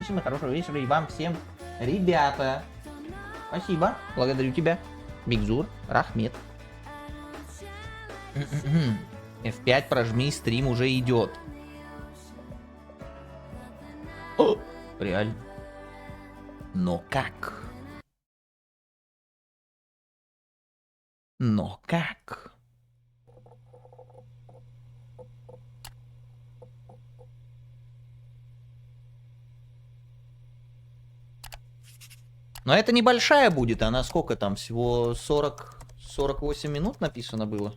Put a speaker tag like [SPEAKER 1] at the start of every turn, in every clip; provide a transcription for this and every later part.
[SPEAKER 1] всем хорошего вечера и вам всем, ребята. Спасибо, благодарю тебя. Бигзур, Рахмет. F5 прожми, стрим уже идет. О, реально. Но как? Но как? Но это небольшая будет, она сколько там, всего 48 минут написано было.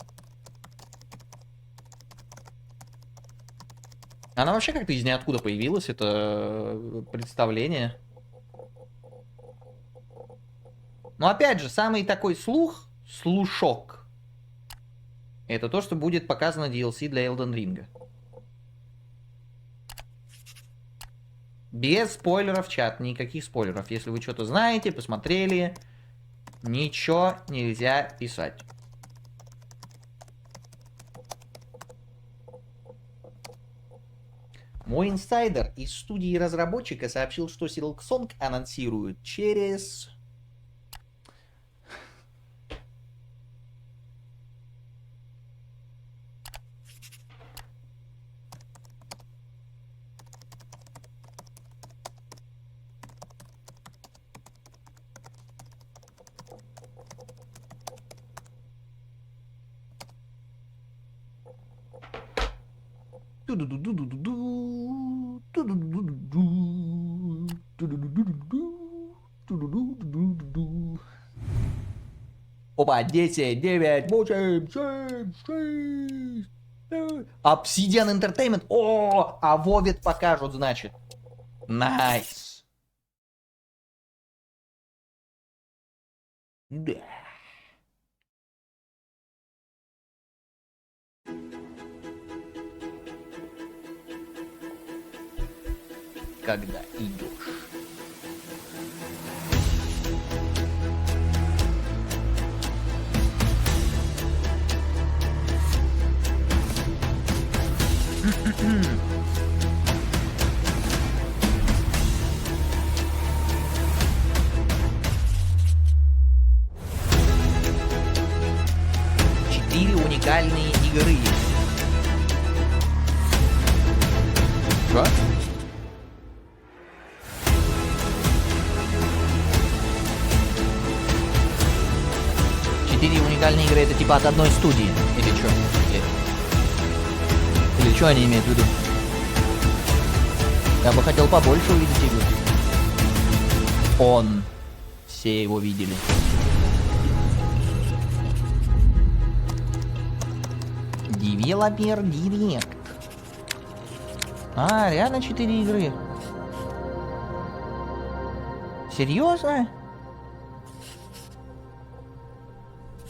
[SPEAKER 1] Она вообще как-то из ниоткуда появилась, это представление. Но опять же, самый такой слушок, это то, что будет показано DLC для Elden Ring. Без спойлеров, чат, никаких спойлеров. Если вы что-то знаете, посмотрели, ничего нельзя писать. Мой инсайдер из студии разработчика сообщил, что Silksong анонсируют через... Опа, 10, 9, 8, 7, 6, 5. Obsidian Entertainment. О, а Вовет покажут, значит. Найс. Да. Когда идешь. Четыре уникальные игры. Что? Четыре уникальные игры — это типа от одной студии. Или что? Или что они имеют в виду? Я бы хотел побольше увидеть игру. Он. Все его видели. Девелопер Директ. А, реально 4 игры. Серьезно?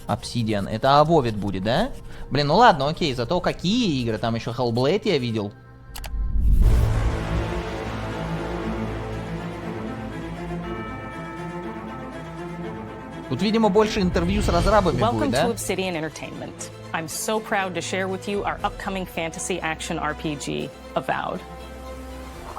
[SPEAKER 1] Obsidian. Это Авовит будет, да? Блин, ну ладно, окей. Зато какие игры? Там еще Hellblade я видел. Тут, видимо, больше интервью с разрабами будет, да?
[SPEAKER 2] Welcome to Obsidian Entertainment. I'm so proud to share with you our upcoming fantasy action RPG, Avowed.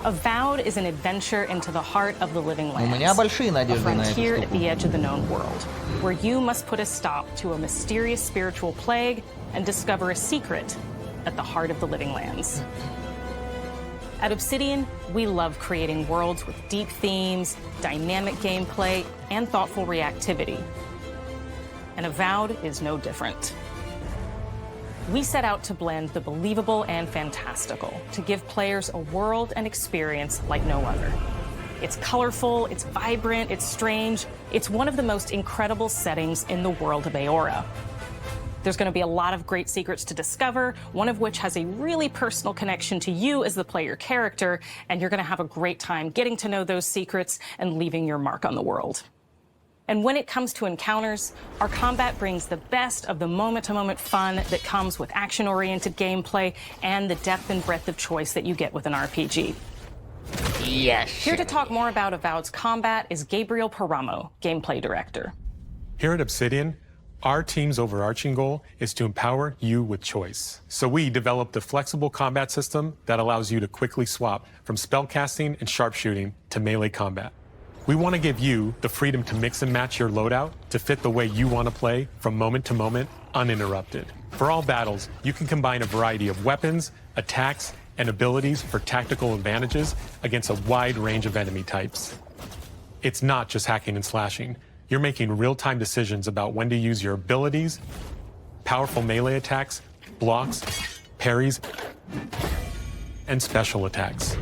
[SPEAKER 2] Avowed is an adventure into the heart of the living lands.
[SPEAKER 1] У меня большие
[SPEAKER 2] A
[SPEAKER 1] надежды на эту
[SPEAKER 2] frontier at
[SPEAKER 1] штуку.
[SPEAKER 2] the edge of the known world, where you must put a stop to a mysterious spiritual plague and discover a secret at the heart of the living lands. At Obsidian, we love creating worlds with deep themes, dynamic gameplay, and thoughtful reactivity. And Avowed is no different. We set out to blend the believable and fantastical to give players a world and experience like no other. It's colorful, it's vibrant, it's strange. It's one of the most incredible settings in the world of Aora. There's going to be a lot of great secrets to discover, one of which has a really personal connection to you as the player character, and you're going to have a great time getting to know those secrets and leaving your mark on the world. And when it comes to encounters, our combat brings the best of the moment-to-moment fun that comes with action-oriented gameplay and the depth and breadth of choice that you get with an RPG.
[SPEAKER 1] Yes.
[SPEAKER 2] Here to talk more about Avowed's combat is Gabriel Paramo, gameplay director.
[SPEAKER 3] Here at Obsidian, Our team's overarching goal is to empower you with choice. So we developed a flexible combat system that allows you to quickly swap from spellcasting and sharpshooting to melee combat. We want to give you the freedom to mix and match your loadout to fit the way you want to play from moment to moment, uninterrupted. For all battles, you can combine a variety of weapons, attacks, and abilities for tactical advantages against a wide range of enemy types. It's not just hacking and slashing. You're making real-time decisions about when to use your abilities, powerful melee attacks, blocks, parries, and special attacks.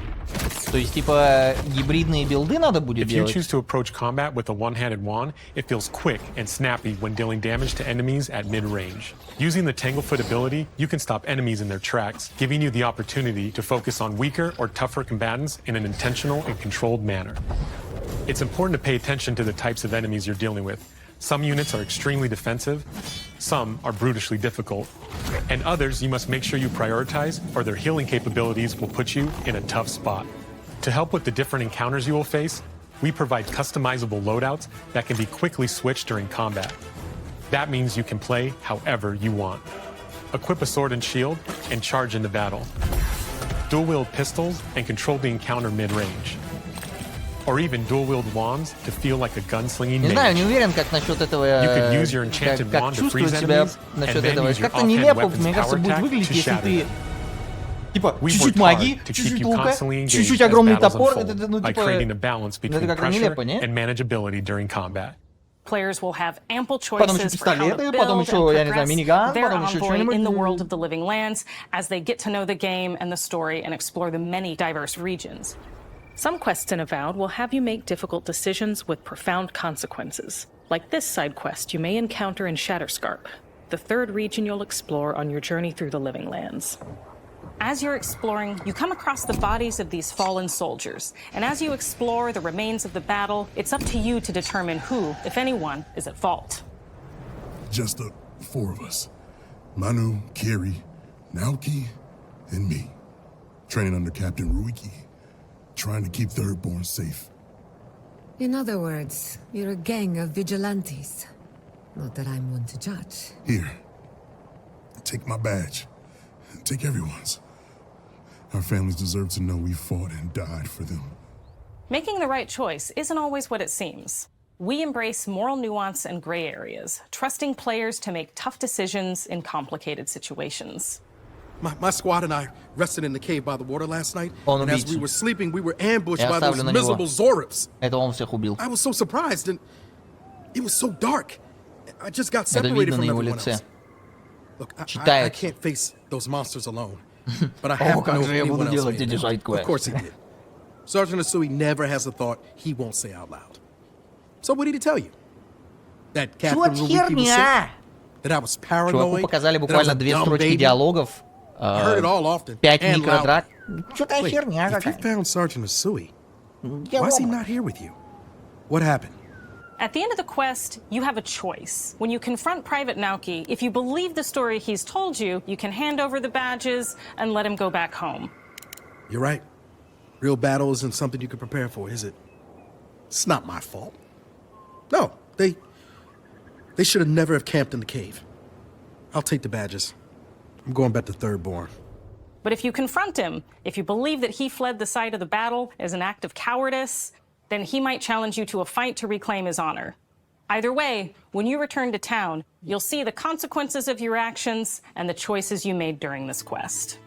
[SPEAKER 1] То есть, типа, гибридные билды надо будет
[SPEAKER 3] If you
[SPEAKER 1] делать?
[SPEAKER 3] choose to approach combat with a one-handed wand, it feels quick and snappy when dealing damage to enemies at mid-range. Using the Tanglefoot ability, you can stop enemies in their tracks, giving you the opportunity to focus on weaker or tougher combatants in an intentional and controlled manner. It's important to pay attention to the types of enemies you're dealing with. Some units are extremely defensive, some are brutishly difficult, and others you must make sure you prioritize or their healing capabilities will put you in a tough spot. To help with the different encounters you will face, we provide customizable loadouts that can be quickly switched during combat. That means you can play however you want. Equip a sword and shield and charge into battle. Dual-wield pistols and control the encounter mid-range. Or even dual-wield wands to feel like a gunslinging
[SPEAKER 1] Не знаю, не
[SPEAKER 3] mage.
[SPEAKER 1] уверен, как насчет этого,
[SPEAKER 3] You could use your enchanted
[SPEAKER 1] как
[SPEAKER 3] wand to freeze
[SPEAKER 1] чувствовать себя
[SPEAKER 3] enemies,
[SPEAKER 1] насчет
[SPEAKER 3] and then
[SPEAKER 1] этого.
[SPEAKER 3] use your
[SPEAKER 1] Как-то
[SPEAKER 3] offhand
[SPEAKER 1] нелепо,
[SPEAKER 3] weapon's
[SPEAKER 1] мне кажется,
[SPEAKER 3] power
[SPEAKER 1] будет
[SPEAKER 3] attack
[SPEAKER 1] выглядеть,
[SPEAKER 3] to
[SPEAKER 1] если
[SPEAKER 3] shatter
[SPEAKER 1] ты,
[SPEAKER 3] them.
[SPEAKER 1] типа,
[SPEAKER 3] We've
[SPEAKER 1] чуть-чуть
[SPEAKER 3] worked
[SPEAKER 1] магии,
[SPEAKER 3] hard to keep
[SPEAKER 1] чуть-чуть
[SPEAKER 3] you
[SPEAKER 1] лука,
[SPEAKER 3] constantly engaged
[SPEAKER 1] чуть-чуть
[SPEAKER 3] as
[SPEAKER 1] огромный
[SPEAKER 3] battles
[SPEAKER 1] топор,
[SPEAKER 3] unfold
[SPEAKER 1] ну,
[SPEAKER 3] by
[SPEAKER 1] типа,
[SPEAKER 3] creating a balance between
[SPEAKER 1] как-то
[SPEAKER 3] pressure
[SPEAKER 1] нелепо, не?
[SPEAKER 3] and manageability during combat.
[SPEAKER 2] Players will have ample
[SPEAKER 1] Потом еще
[SPEAKER 2] choices for how to
[SPEAKER 1] пистолеты,
[SPEAKER 2] build
[SPEAKER 1] потом
[SPEAKER 2] and
[SPEAKER 1] еще, я не знаю,
[SPEAKER 2] progress
[SPEAKER 1] миниган,
[SPEAKER 2] their
[SPEAKER 1] потом еще
[SPEAKER 2] envoy in the
[SPEAKER 1] что-нибудь.
[SPEAKER 2] world of the living lands as they get to know the game and the story and explore the many diverse regions. Some quests in Avowed will have you make difficult decisions with profound consequences. Like this side quest you may encounter in Shatterscarp, the third region you'll explore on your journey through the Living Lands. As you're exploring, you come across the bodies of these fallen soldiers, and as you explore the remains of the battle, it's up to you to determine who, if anyone, is at fault.
[SPEAKER 4] Just the four of us. Manu, Kiri, Naoki, and me. Training under Captain Ruiki. Trying to keep Thirdborn safe.
[SPEAKER 5] In other words, you're a gang of vigilantes. Not that I'm one to judge.
[SPEAKER 4] Here. Take my badge. Take everyone's. Our families deserve to know we fought and died for them.
[SPEAKER 2] Making the right choice isn't always what it seems. We embrace moral nuance and gray areas, trusting players to make tough decisions in complicated situations.
[SPEAKER 6] My squad and I rested in the cave by the water last night,
[SPEAKER 1] Он
[SPEAKER 6] and as
[SPEAKER 1] убийца.
[SPEAKER 6] we were sleeping, we were ambushed
[SPEAKER 1] Я
[SPEAKER 6] by those
[SPEAKER 1] оставлю на него.
[SPEAKER 6] miserable Zoribs.
[SPEAKER 1] Это он всех убил.
[SPEAKER 6] I was so surprised, and it was so dark. I just got
[SPEAKER 1] Это
[SPEAKER 6] separated
[SPEAKER 1] видно
[SPEAKER 6] from
[SPEAKER 1] на его
[SPEAKER 6] everyone
[SPEAKER 1] лице.
[SPEAKER 6] else. Look, I
[SPEAKER 1] Читает.
[SPEAKER 6] can't face those monsters alone, but I
[SPEAKER 1] О,
[SPEAKER 6] have to
[SPEAKER 1] как
[SPEAKER 6] know
[SPEAKER 1] же
[SPEAKER 6] if
[SPEAKER 1] я буду
[SPEAKER 6] anyone else
[SPEAKER 1] делать
[SPEAKER 6] made
[SPEAKER 1] эти
[SPEAKER 6] it.
[SPEAKER 1] сайд-квесты.
[SPEAKER 6] Of course he did. Sergeant Asui never has a thought he won't say out loud. So what did he tell you? That Captain
[SPEAKER 1] Вот
[SPEAKER 6] Ruiki was
[SPEAKER 1] херня!
[SPEAKER 6] sick? That I was
[SPEAKER 1] Чуваку
[SPEAKER 6] paranoid?
[SPEAKER 1] показали
[SPEAKER 6] That I was
[SPEAKER 1] буквально
[SPEAKER 6] a
[SPEAKER 1] две
[SPEAKER 6] dumb
[SPEAKER 1] строчки
[SPEAKER 6] baby?
[SPEAKER 1] диалогов,
[SPEAKER 6] I heard it all often.
[SPEAKER 1] 5
[SPEAKER 6] and loud.
[SPEAKER 1] микродрак. Что такая
[SPEAKER 6] Wait,
[SPEAKER 1] херня
[SPEAKER 6] if you
[SPEAKER 1] какая?
[SPEAKER 6] found Sergeant Asui,
[SPEAKER 1] Я
[SPEAKER 6] why is he
[SPEAKER 1] лома.
[SPEAKER 6] not here with you? What happened?
[SPEAKER 2] At the end of the quest, you have a choice. When you confront Private Naoki, if you believe the story he's told you, you can hand over the badges and let him go back home.
[SPEAKER 6] You're right. Real battle isn't something you can prepare for, is it? It's not my fault. No, they should have never have camped in the cave. I'll take the badges. I'm going back to Thirdborn.
[SPEAKER 2] But if you confront him, if you believe that he fled the site of the battle as an act of cowardice, then he might challenge you to a fight to reclaim his honor. Either way, when you return to town, you'll see the consequences of your actions and the choices you made during this quest.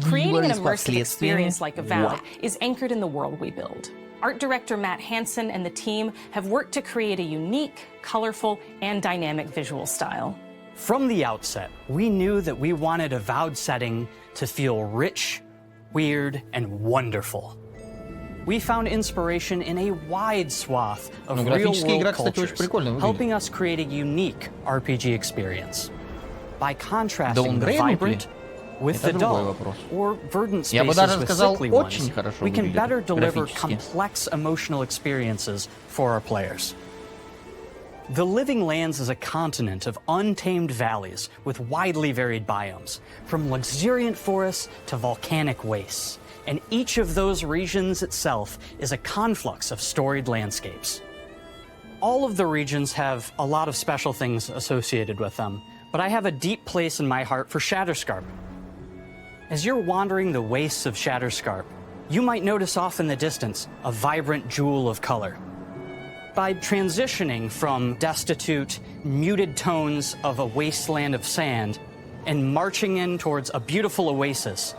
[SPEAKER 2] Creating an immersive experience like Avowed is anchored in the world we build. Art director Matt Hansen and the team have worked to create a unique, colorful, and dynamic visual style.
[SPEAKER 7] From the outset, we knew that we wanted Avowed setting to feel rich, weird, and wonderful. We found inspiration in a wide swath of
[SPEAKER 1] графически игра,
[SPEAKER 7] real-world
[SPEAKER 1] кстати, очень
[SPEAKER 7] cultures,
[SPEAKER 1] прикольно выглядит.
[SPEAKER 7] helping us create a unique RPG experience. By contrasting the
[SPEAKER 1] Downgrade
[SPEAKER 7] vibrant with
[SPEAKER 1] Это
[SPEAKER 7] the
[SPEAKER 1] другой
[SPEAKER 7] dull,
[SPEAKER 1] вопрос.
[SPEAKER 7] or verdant
[SPEAKER 1] Я бы
[SPEAKER 7] spaces
[SPEAKER 1] даже
[SPEAKER 7] with
[SPEAKER 1] сказал,
[SPEAKER 7] sickly
[SPEAKER 1] очень
[SPEAKER 7] ones,
[SPEAKER 1] хорошо
[SPEAKER 7] we can
[SPEAKER 1] выглядит
[SPEAKER 7] better deliver
[SPEAKER 1] графически.
[SPEAKER 7] complex emotional experiences for our players. The Living Lands is a continent of untamed valleys with widely varied biomes, from luxuriant forests to volcanic wastes. And each of those regions itself is a conflux of storied landscapes. All of the regions have a lot of special things associated with them, but I have a deep place in my heart for Shatterscarp. As you're wandering the wastes of Shatterscarp, you might notice off in the distance a vibrant jewel of color. By transitioning from destitute, muted tones of a wasteland of sand and marching in towards a beautiful oasis,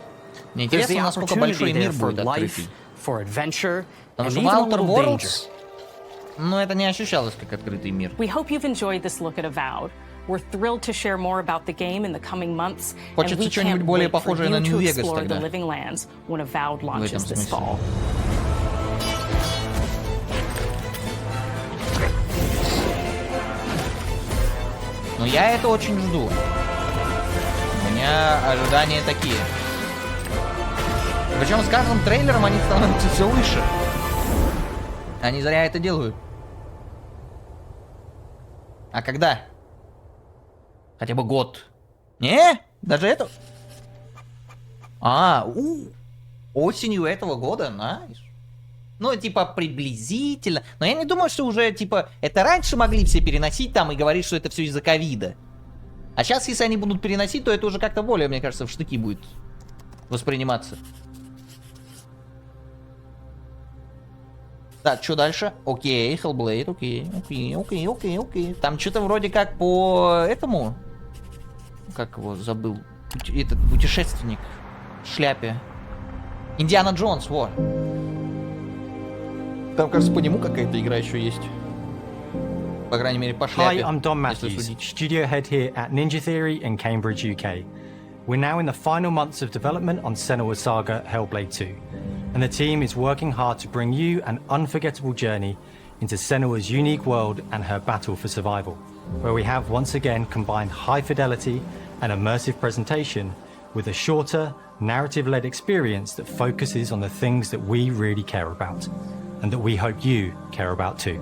[SPEAKER 1] Мне
[SPEAKER 7] there's
[SPEAKER 1] интересно,
[SPEAKER 7] the
[SPEAKER 1] насколько большой
[SPEAKER 7] opportunity there
[SPEAKER 1] мир
[SPEAKER 7] for
[SPEAKER 1] будет
[SPEAKER 7] life,
[SPEAKER 1] открытый.
[SPEAKER 7] for adventure,
[SPEAKER 1] Потому
[SPEAKER 7] and
[SPEAKER 1] что
[SPEAKER 7] even
[SPEAKER 1] в
[SPEAKER 7] a
[SPEAKER 1] Outer
[SPEAKER 7] little danger.
[SPEAKER 1] Worlds, ну, это не ощущалось как открытый мир.
[SPEAKER 2] We hope you've enjoyed this look at Avowed. We're thrilled to share more about the game in the coming months, and
[SPEAKER 1] Хочется
[SPEAKER 2] we
[SPEAKER 1] что-нибудь
[SPEAKER 2] can't
[SPEAKER 1] более
[SPEAKER 2] wait for
[SPEAKER 1] похожее
[SPEAKER 2] you
[SPEAKER 1] на
[SPEAKER 2] to
[SPEAKER 1] New Vegas
[SPEAKER 2] explore the
[SPEAKER 1] тогда.
[SPEAKER 2] Living Lands when Avowed launches
[SPEAKER 1] этом
[SPEAKER 2] this
[SPEAKER 1] смысле.
[SPEAKER 2] fall.
[SPEAKER 1] Но я это очень жду. У меня ожидания такие. Причем с каждым трейлером они становятся все выше. Они зря это делают. А когда? Хотя бы год. Не? Даже это? Осенью этого года? Найс. Ну, типа, приблизительно. Но я не думаю, что уже, типа, это раньше могли все переносить там и говорить, что это все из-за ковида. А сейчас, если они будут переносить, то это уже как-то более, мне кажется, в штыки будет восприниматься. Так, что дальше? Окей, Hellblade, окей. Там что-то вроде как по этому... Как его забыл? Этот путешественник в шляпе. Индиана Джонс, вот. Там, кажется, по нему какая-то игра еще есть. По крайней мере, по
[SPEAKER 8] Hi,
[SPEAKER 1] шляпе.
[SPEAKER 8] I'm Don
[SPEAKER 1] если
[SPEAKER 8] Matthews,
[SPEAKER 1] судить.
[SPEAKER 8] studio head here at Ninja Theory in Cambridge, UK. We're now in the final months of development on Senua's Saga Hellblade 2, and the team is working hard to bring you an unforgettable journey into Senua's unique world and her battle for survival, where we have once again combined high fidelity and immersive presentation with a shorter, narrative-led experience that focuses on the things that we really care about, and that we hope you care about too.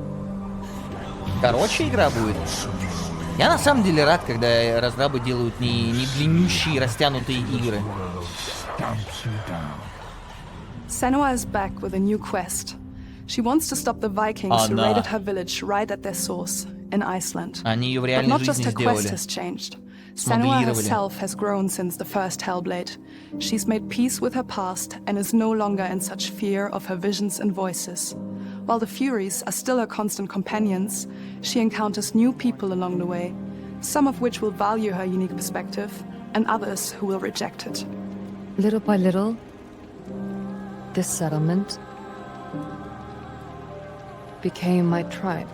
[SPEAKER 1] Короче, игра будет. Я на самом деле рад, когда разрабы делают не длиннющие, растянутые игры.
[SPEAKER 9] Senua is back with a new quest. She wants to stop the Vikings who raided her village right at their source, in Iceland.
[SPEAKER 1] Они ее в
[SPEAKER 9] But
[SPEAKER 1] реальной
[SPEAKER 9] not just
[SPEAKER 1] жизни
[SPEAKER 9] her quest
[SPEAKER 1] сделали.
[SPEAKER 9] has changed. Senua
[SPEAKER 1] Смоделировали.
[SPEAKER 9] herself has grown since the first Hellblade. She's made peace with her past and is no longer in such fear of her visions and voices. While the Furies are still her constant companions, she encounters new people along the way, some of which will value her unique perspective, and others who will reject it.
[SPEAKER 5] Little by little, this settlement became my tribe.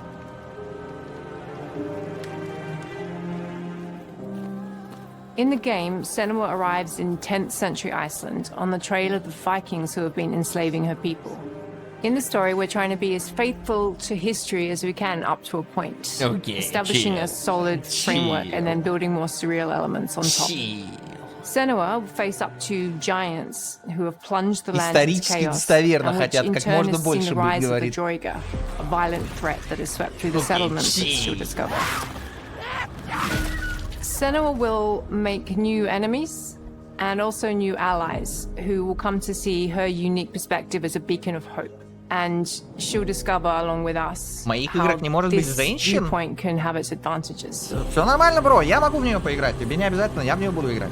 [SPEAKER 10] In the game, Senua arrives in 10th century Iceland on the trail of the Vikings who have been enslaving her people. In the story, we're trying to be as faithful to history as we can up to a point,
[SPEAKER 1] Okay,
[SPEAKER 10] establishing
[SPEAKER 1] chill.
[SPEAKER 10] a solid framework and then building more surreal elements on top. Senua will face up to giants who have plunged the land into
[SPEAKER 1] Исторически
[SPEAKER 10] chaos,
[SPEAKER 1] достоверно
[SPEAKER 10] and which
[SPEAKER 1] хотят
[SPEAKER 10] in
[SPEAKER 1] как
[SPEAKER 10] turn
[SPEAKER 1] можно
[SPEAKER 10] has seen
[SPEAKER 1] больше
[SPEAKER 10] the
[SPEAKER 1] быть,
[SPEAKER 10] rise of the
[SPEAKER 1] говорит.
[SPEAKER 10] Droiga, a violent threat that has swept through the settlements that she'll discover. Senua will make new enemies and also new allies who will come to see her unique perspective as a beacon of hope. And she'll discover along with us
[SPEAKER 1] В моих
[SPEAKER 10] how
[SPEAKER 1] играх не может быть
[SPEAKER 10] this
[SPEAKER 1] женщин?
[SPEAKER 10] viewpoint can have its advantages.
[SPEAKER 1] Все нормально, бро, я могу в нее поиграть. Тебе не обязательно, я в нее буду играть.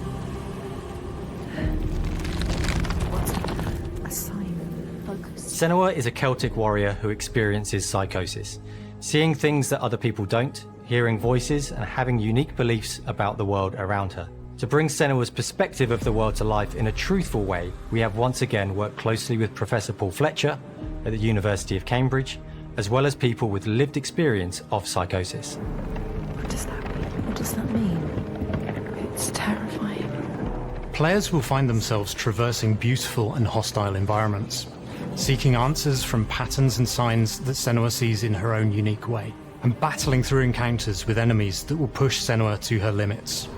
[SPEAKER 8] Senua is a Celtic warrior who experiences psychosis, seeing things that other people don't, hearing voices, and having unique beliefs about the world around her. To bring Senua's perspective of the world to life in a truthful way, we have once again worked closely with Professor Paul Fletcher at the University of Cambridge, as well as people with lived experience of psychosis.
[SPEAKER 5] What does that mean? What does that mean? It's terrifying.
[SPEAKER 11] Players will find themselves traversing beautiful and hostile environments, seeking answers from patterns and signs that Senua sees in her own unique way, and battling through encounters with enemies that will push Senua to her limits.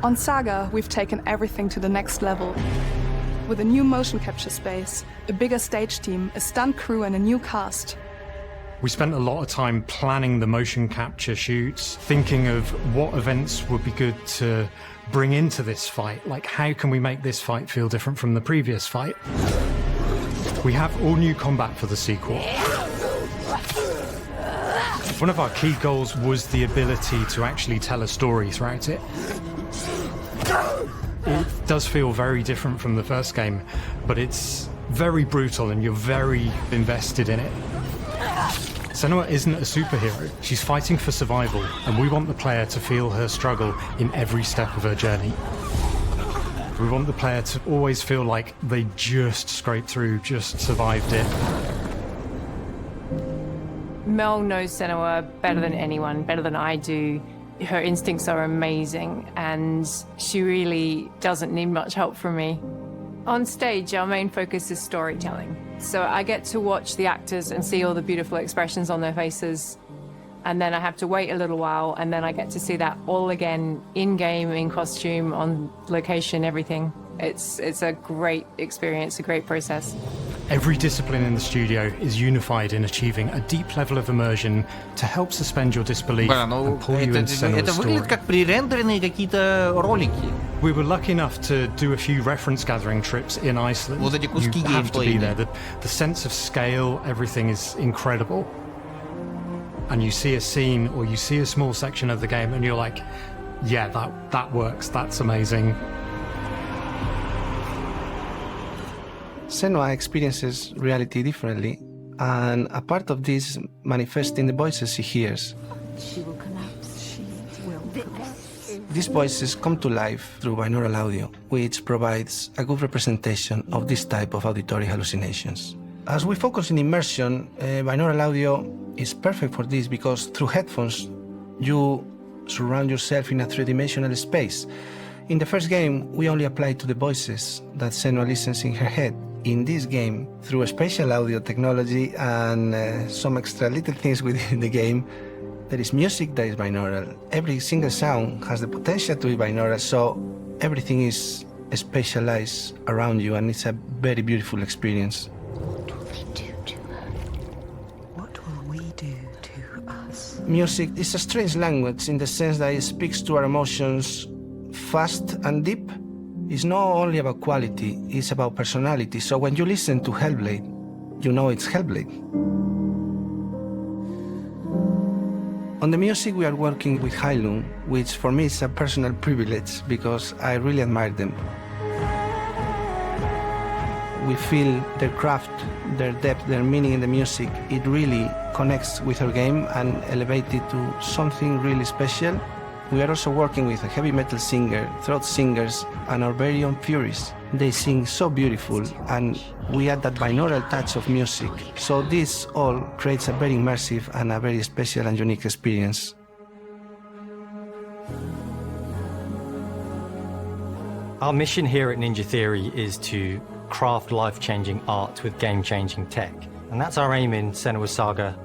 [SPEAKER 9] On Saga, we've taken everything to the next level. With a new motion capture space, a bigger stage team, a stunt crew and a new cast.
[SPEAKER 11] We spent a lot of time planning the motion capture shoots, thinking of what events would be good to bring into this fight. Like, how can we make this fight feel different from the previous fight? We have all new combat for the sequel. One of our key goals was the ability to actually tell a story throughout it. It does feel very different from the first game, but it's very brutal and you're very invested in it. Senua isn't a superhero. She's fighting for survival, and we want the player to feel her struggle in every step of her journey. We want the player to always feel like they just scraped through, just survived it.
[SPEAKER 10] Mel knows Senua better than anyone, better than I do. Her instincts are amazing, and she really doesn't need much help from me. On stage, our main focus is storytelling. So I get to watch the actors and see all the beautiful expressions on their faces. And then I have to wait a little while, and then I get to see that all again, in-game, in costume, on location, everything. It's a great experience, a great process.
[SPEAKER 11] Every discipline in the studio is unified in achieving a deep level of immersion to help suspend your disbelief and pull you into Senua's story.
[SPEAKER 1] Выглядит как пререндеренные какие-то ролики.
[SPEAKER 11] We were lucky enough to do a few reference gathering trips in Iceland.
[SPEAKER 1] Вот эти куски
[SPEAKER 11] You have to be
[SPEAKER 1] геймплейные.
[SPEAKER 11] there. The sense of scale, everything is incredible. And you see a scene or you see a small section of the game and you're like, yeah, that works, that's amazing.
[SPEAKER 12] Senua experiences reality differently, and a part of this manifests in the voices she hears.
[SPEAKER 5] She will collapse. She will collapse.
[SPEAKER 12] These voices come to life through binaural audio, which provides a good representation of this type of auditory hallucinations. As we focus in immersion, binaural audio is perfect for this because through headphones, you surround yourself in a three-dimensional space. In the first game, we only applied to the voices that Senua listens in her head. In this game, through a spatial audio technology and some extra little things within the game, there is music that is binaural. Every single sound has the potential to be binaural, so everything is spatialized around you, and it's a very beautiful experience.
[SPEAKER 5] What will we do to her? What will we do to us?
[SPEAKER 12] Music is a strange language in the sense that it speaks to our emotions fast and deep. It's not only about quality, it's about personality. So when you listen to Hellblade, you know it's Hellblade. On the music, we are working with Heilung, which for me is a personal privilege because I really admire them. We feel their craft, their depth, their meaning in the music. It really connects with our game and elevates it to something really special. We are also working with a heavy metal singer, throat singers, and our very own Furies. They sing so beautiful, and we add that binaural touch of music. So this all creates a very immersive and a very special and unique experience.
[SPEAKER 8] Our mission here at Ninja Theory is to craft life-changing art with game-changing tech. And that's our aim in Senua's Saga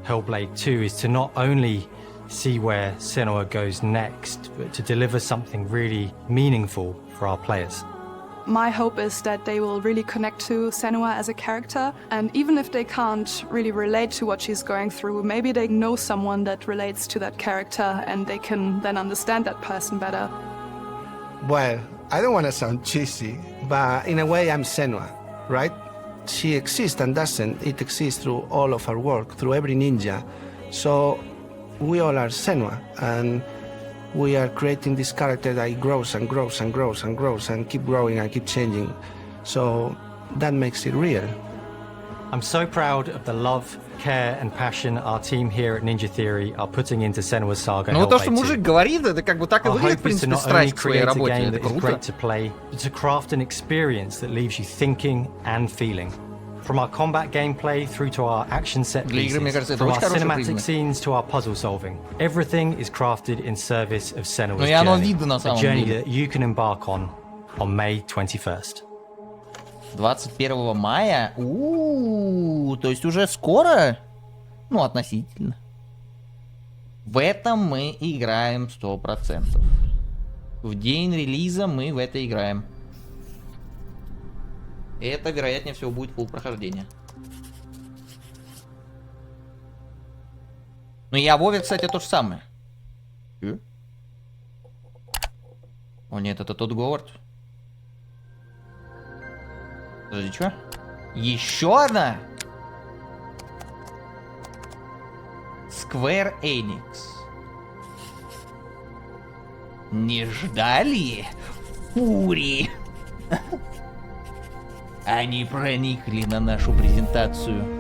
[SPEAKER 8] Hellblade 2, is to not only see where Senua goes next, but to deliver something really meaningful for our players.
[SPEAKER 9] My hope is that they will really connect to Senua as a character, and even if they can't really relate to what she's going through, maybe they know someone that relates to that character and they can then understand that person better.
[SPEAKER 12] Well, I don't want to sound cheesy, but in a way I'm Senua, right? She exists and doesn't. It exists through all of our work, through every ninja. So we all are Senua, and we are creating this character that grows and grows and grows and grows and keep growing and keep changing. So that makes it real.
[SPEAKER 8] I'm so proud of the love, care and passion our team here at Ninja Theory are putting into Senua's Saga
[SPEAKER 1] Ну, то, что
[SPEAKER 8] Hellblade 2.
[SPEAKER 1] мужик говорит, это как бы так и
[SPEAKER 8] Our
[SPEAKER 1] выглядит, в
[SPEAKER 8] hope is to
[SPEAKER 1] принципе,
[SPEAKER 8] not only
[SPEAKER 1] страсть к своей
[SPEAKER 8] create a
[SPEAKER 1] работе.
[SPEAKER 8] game
[SPEAKER 1] Это
[SPEAKER 8] that is
[SPEAKER 1] круто.
[SPEAKER 8] great to play, but to craft an experience that leaves you thinking and feeling. From our combat gameplay through to our action set
[SPEAKER 1] Для игры, мне
[SPEAKER 8] pieces,
[SPEAKER 1] кажется, это
[SPEAKER 8] from our
[SPEAKER 1] очень хороший
[SPEAKER 8] cinematic
[SPEAKER 1] признак.
[SPEAKER 8] scenes to our puzzle solving, everything is crafted in service of Senua's
[SPEAKER 1] Ну и оно
[SPEAKER 8] journey,
[SPEAKER 1] видно на
[SPEAKER 8] a
[SPEAKER 1] самом
[SPEAKER 8] journey
[SPEAKER 1] деле.
[SPEAKER 8] that you can embark on May 21st.
[SPEAKER 1] 21 мая? То есть уже скоро? Ну, относительно. В этом мы играем 100%. В день релиза мы в это играем. Это, вероятнее всего, будет фулл прохождение. Ну и о Вове, кстати, то же самое. О нет, это тот Говард. Подожди, что? Еще одна? Square Enix. Не ждали? Фури. Они проникли на нашу презентацию.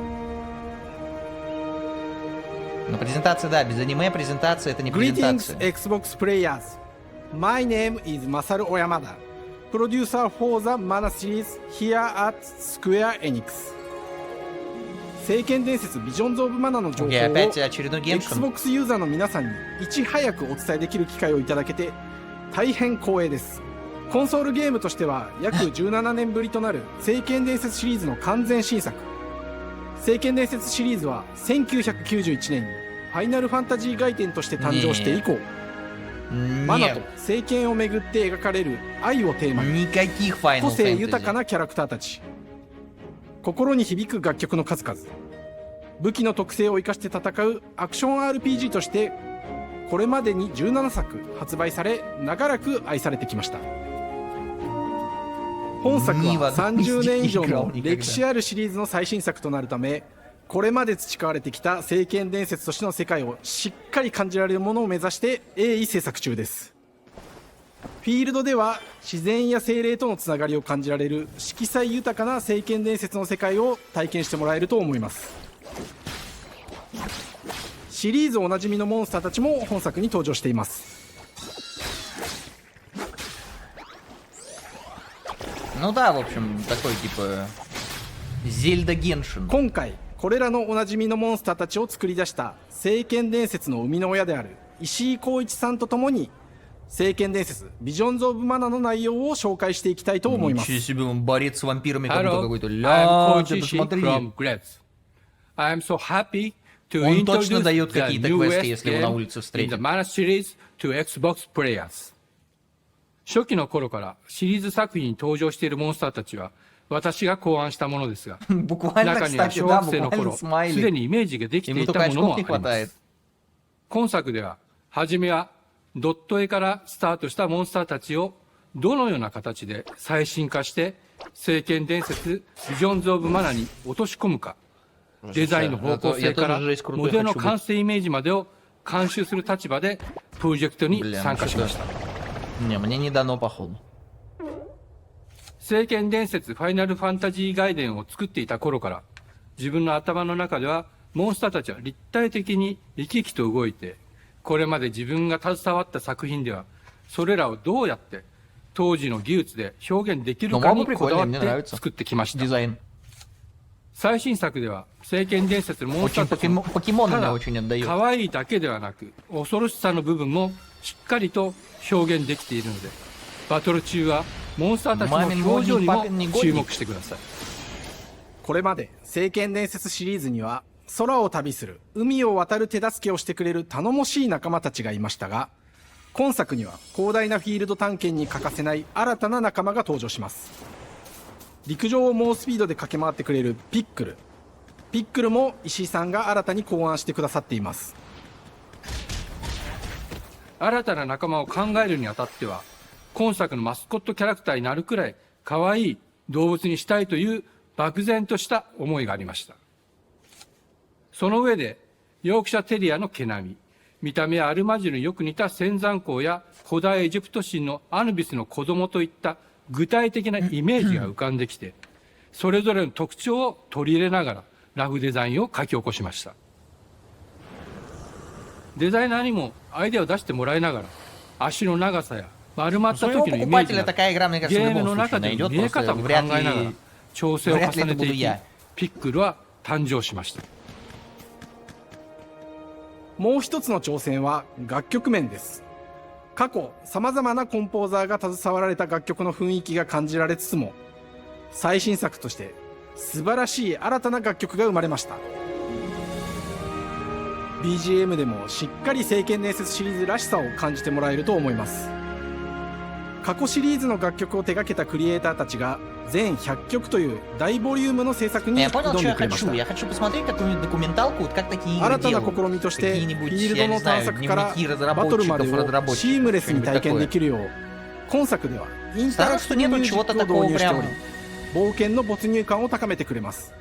[SPEAKER 1] Но презентация, да, без аниме презентация это не презентация.
[SPEAKER 13] Greetings, Xbox players. My name is Masaru Oyamada, producer for the Mana series here at Square Enix. 聖剣伝説ビジョンズ・オブ・マナの情報を Xbox ユーザーの皆さんにいち早くお伝えできる機会をいただけて大変光栄です。コンソールゲームとしては約17年ぶりとなる聖剣伝説シリーズの完全新作。聖剣伝説シリーズは1991年にファイナルファンタジー外伝として誕生して以降、マナと聖剣をめぐって描かれる愛をテーマに個性豊かなキャラクターたち、心に響く楽曲の数々、武器の特性を生かして戦うアクション RPG としてこれまでに17作発売され長らく愛されてきました。本作は30年以上の歴史あるシリーズの最新作となるため、これまで培われてきた聖剣伝説としての世界をしっかり感じられるものを目指して鋭意制作中です。フィールドでは自然や精霊とのつながりを感じられる色彩豊かな聖剣伝説の世界を体験してもらえると思います。シリーズおなじみのモンスターたちも本作に登場しています。
[SPEAKER 1] Ну да, в общем, такой типа Зельда Геншин.
[SPEAKER 13] 今回これらのおなじみのモンスターたちを作り出した聖剣伝説の生みの親である石井浩一さんとともに聖剣伝説ビジョンズ・オブ・マナの内容を紹介していきたいと思います。
[SPEAKER 1] Ничего себе, он борец с вампирами, как будто какой-то.
[SPEAKER 14] I'm
[SPEAKER 1] ты посмотри.
[SPEAKER 14] from Gretz. I am so happy to
[SPEAKER 1] Он
[SPEAKER 14] introduce
[SPEAKER 1] точно дает
[SPEAKER 14] the
[SPEAKER 1] какие-то квесты,
[SPEAKER 14] newest
[SPEAKER 1] если его на
[SPEAKER 14] game
[SPEAKER 1] улице
[SPEAKER 14] in the
[SPEAKER 1] встретим.
[SPEAKER 14] Mana series to Xbox players. 初期の頃からシリーズ作品に登場しているモンスターたちは私が考案したものですが、中には小学生の頃すでにイメージができていたものもあります。今作では初めはドット絵からスタートしたモンスターたちをどのような形で最新化して聖剣伝説ビジョンズ・オブ・マナに落とし込むか、デザインの方向性からモデルの完成イメージまでを監修する立場でプロジェクトに参加しました。聖剣伝説ファイナルファンタジー外伝を作っていた頃から自分の頭の中ではモンスターたちは立体的に生き生きと動いて、これまで自分が携わった作品ではそれらをどうやって当時の技術で表現できるかにこだわって作ってきました。最新作では聖剣伝説のモンスターたちもただ可愛いだけではなく恐ろしさの部分もしっかりと表現できているので、バトル中はモンスターたちの表情にも注目してください。
[SPEAKER 13] これまで聖剣伝説シリーズには空を旅する海を渡る手助けをしてくれる頼もしい仲間たちがいましたが、今作には広大なフィールド探検に欠かせない新たな仲間が登場します。陸上を猛スピードで駆け回ってくれるピックルも石井さんが新たに考案してくださっています。
[SPEAKER 14] 新たな仲間を考えるにあたっては、今作のマスコットキャラクターになるくらい可愛い動物にしたいという漠然とした思いがありました。その上で、ヨークシャテリアの毛並み、見た目やアルマジルによく似た仙山港や古代エジプト神のアヌビスの子供といった具体的なイメージが浮かんできて、それぞれの特徴を取り入れながらラフデザインを書き起こしました。デザイナーにもアイデアを出してもらいながら、足の長さや丸まった時のイメージやゲームの中での見え方も考えながら調整を重ねていき、ピックルは誕生しました。
[SPEAKER 13] もう一つの挑戦は楽曲面です。過去さまざまなコンポーザーが携わられた楽曲の雰囲気が感じられつつも、最新作として素晴らしい新たな楽曲が生まれました。 BGM でもしっかり聖剣伝説シリーズらしさを感じてもらえると思います。過去シリーズの楽曲を手掛けたクリエイターたちが全100曲という大ボリュームの制作に
[SPEAKER 1] Я понял,
[SPEAKER 13] 挑ん
[SPEAKER 1] что
[SPEAKER 13] で
[SPEAKER 1] я
[SPEAKER 13] くれました
[SPEAKER 1] хочу. Я хочу посмотреть какую-нибудь документалку, вот как такие игры
[SPEAKER 13] 新たな
[SPEAKER 1] делают.
[SPEAKER 13] 試みとして
[SPEAKER 1] Какие-нибудь,
[SPEAKER 13] フィール
[SPEAKER 1] я
[SPEAKER 13] ド
[SPEAKER 1] не
[SPEAKER 13] の探
[SPEAKER 1] знаю,
[SPEAKER 13] 索から
[SPEAKER 1] дневники
[SPEAKER 13] バトルまで
[SPEAKER 1] разработчиков,
[SPEAKER 13] をシームレスに
[SPEAKER 1] что-нибудь
[SPEAKER 13] 体験
[SPEAKER 1] такое.
[SPEAKER 13] できるよう今作ではインタラクティブミュージックを導入しており冒険の没入感を高めてくれます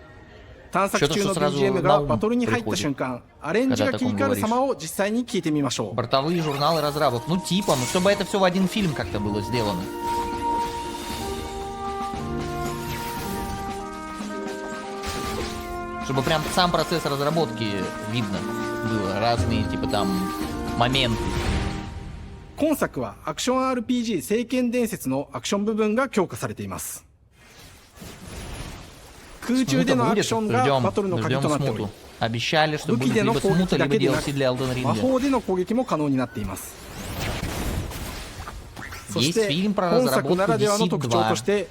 [SPEAKER 13] 探索中の BGM がバトルに入った瞬間アレンジが切り替わる様を実際に聞いてみましょう
[SPEAKER 1] Бортовые журналы разрабов. Ну типа, ну чтобы это все в один фильм как-то было сделано. Чтобы прям сам процесс разработки видно было. Разные типа там моменты.
[SPEAKER 13] 今作はアクション RPG 聖剣伝説のアクション部分が強化されています空中でのアクションがバトルの鍵となっており
[SPEAKER 1] Обещали, что
[SPEAKER 13] 武器
[SPEAKER 1] будет
[SPEAKER 13] での
[SPEAKER 1] либо
[SPEAKER 13] 攻
[SPEAKER 1] смута,
[SPEAKER 13] 撃だ
[SPEAKER 1] либо
[SPEAKER 13] けでなく
[SPEAKER 1] DLC для Elden
[SPEAKER 13] 魔
[SPEAKER 1] Ring.
[SPEAKER 13] 法での攻撃も可能になっていますそし
[SPEAKER 1] Есть
[SPEAKER 13] て
[SPEAKER 1] фильм про
[SPEAKER 13] 本作
[SPEAKER 1] разработку
[SPEAKER 13] ならではの特徴とし
[SPEAKER 1] DC 2.
[SPEAKER 13] て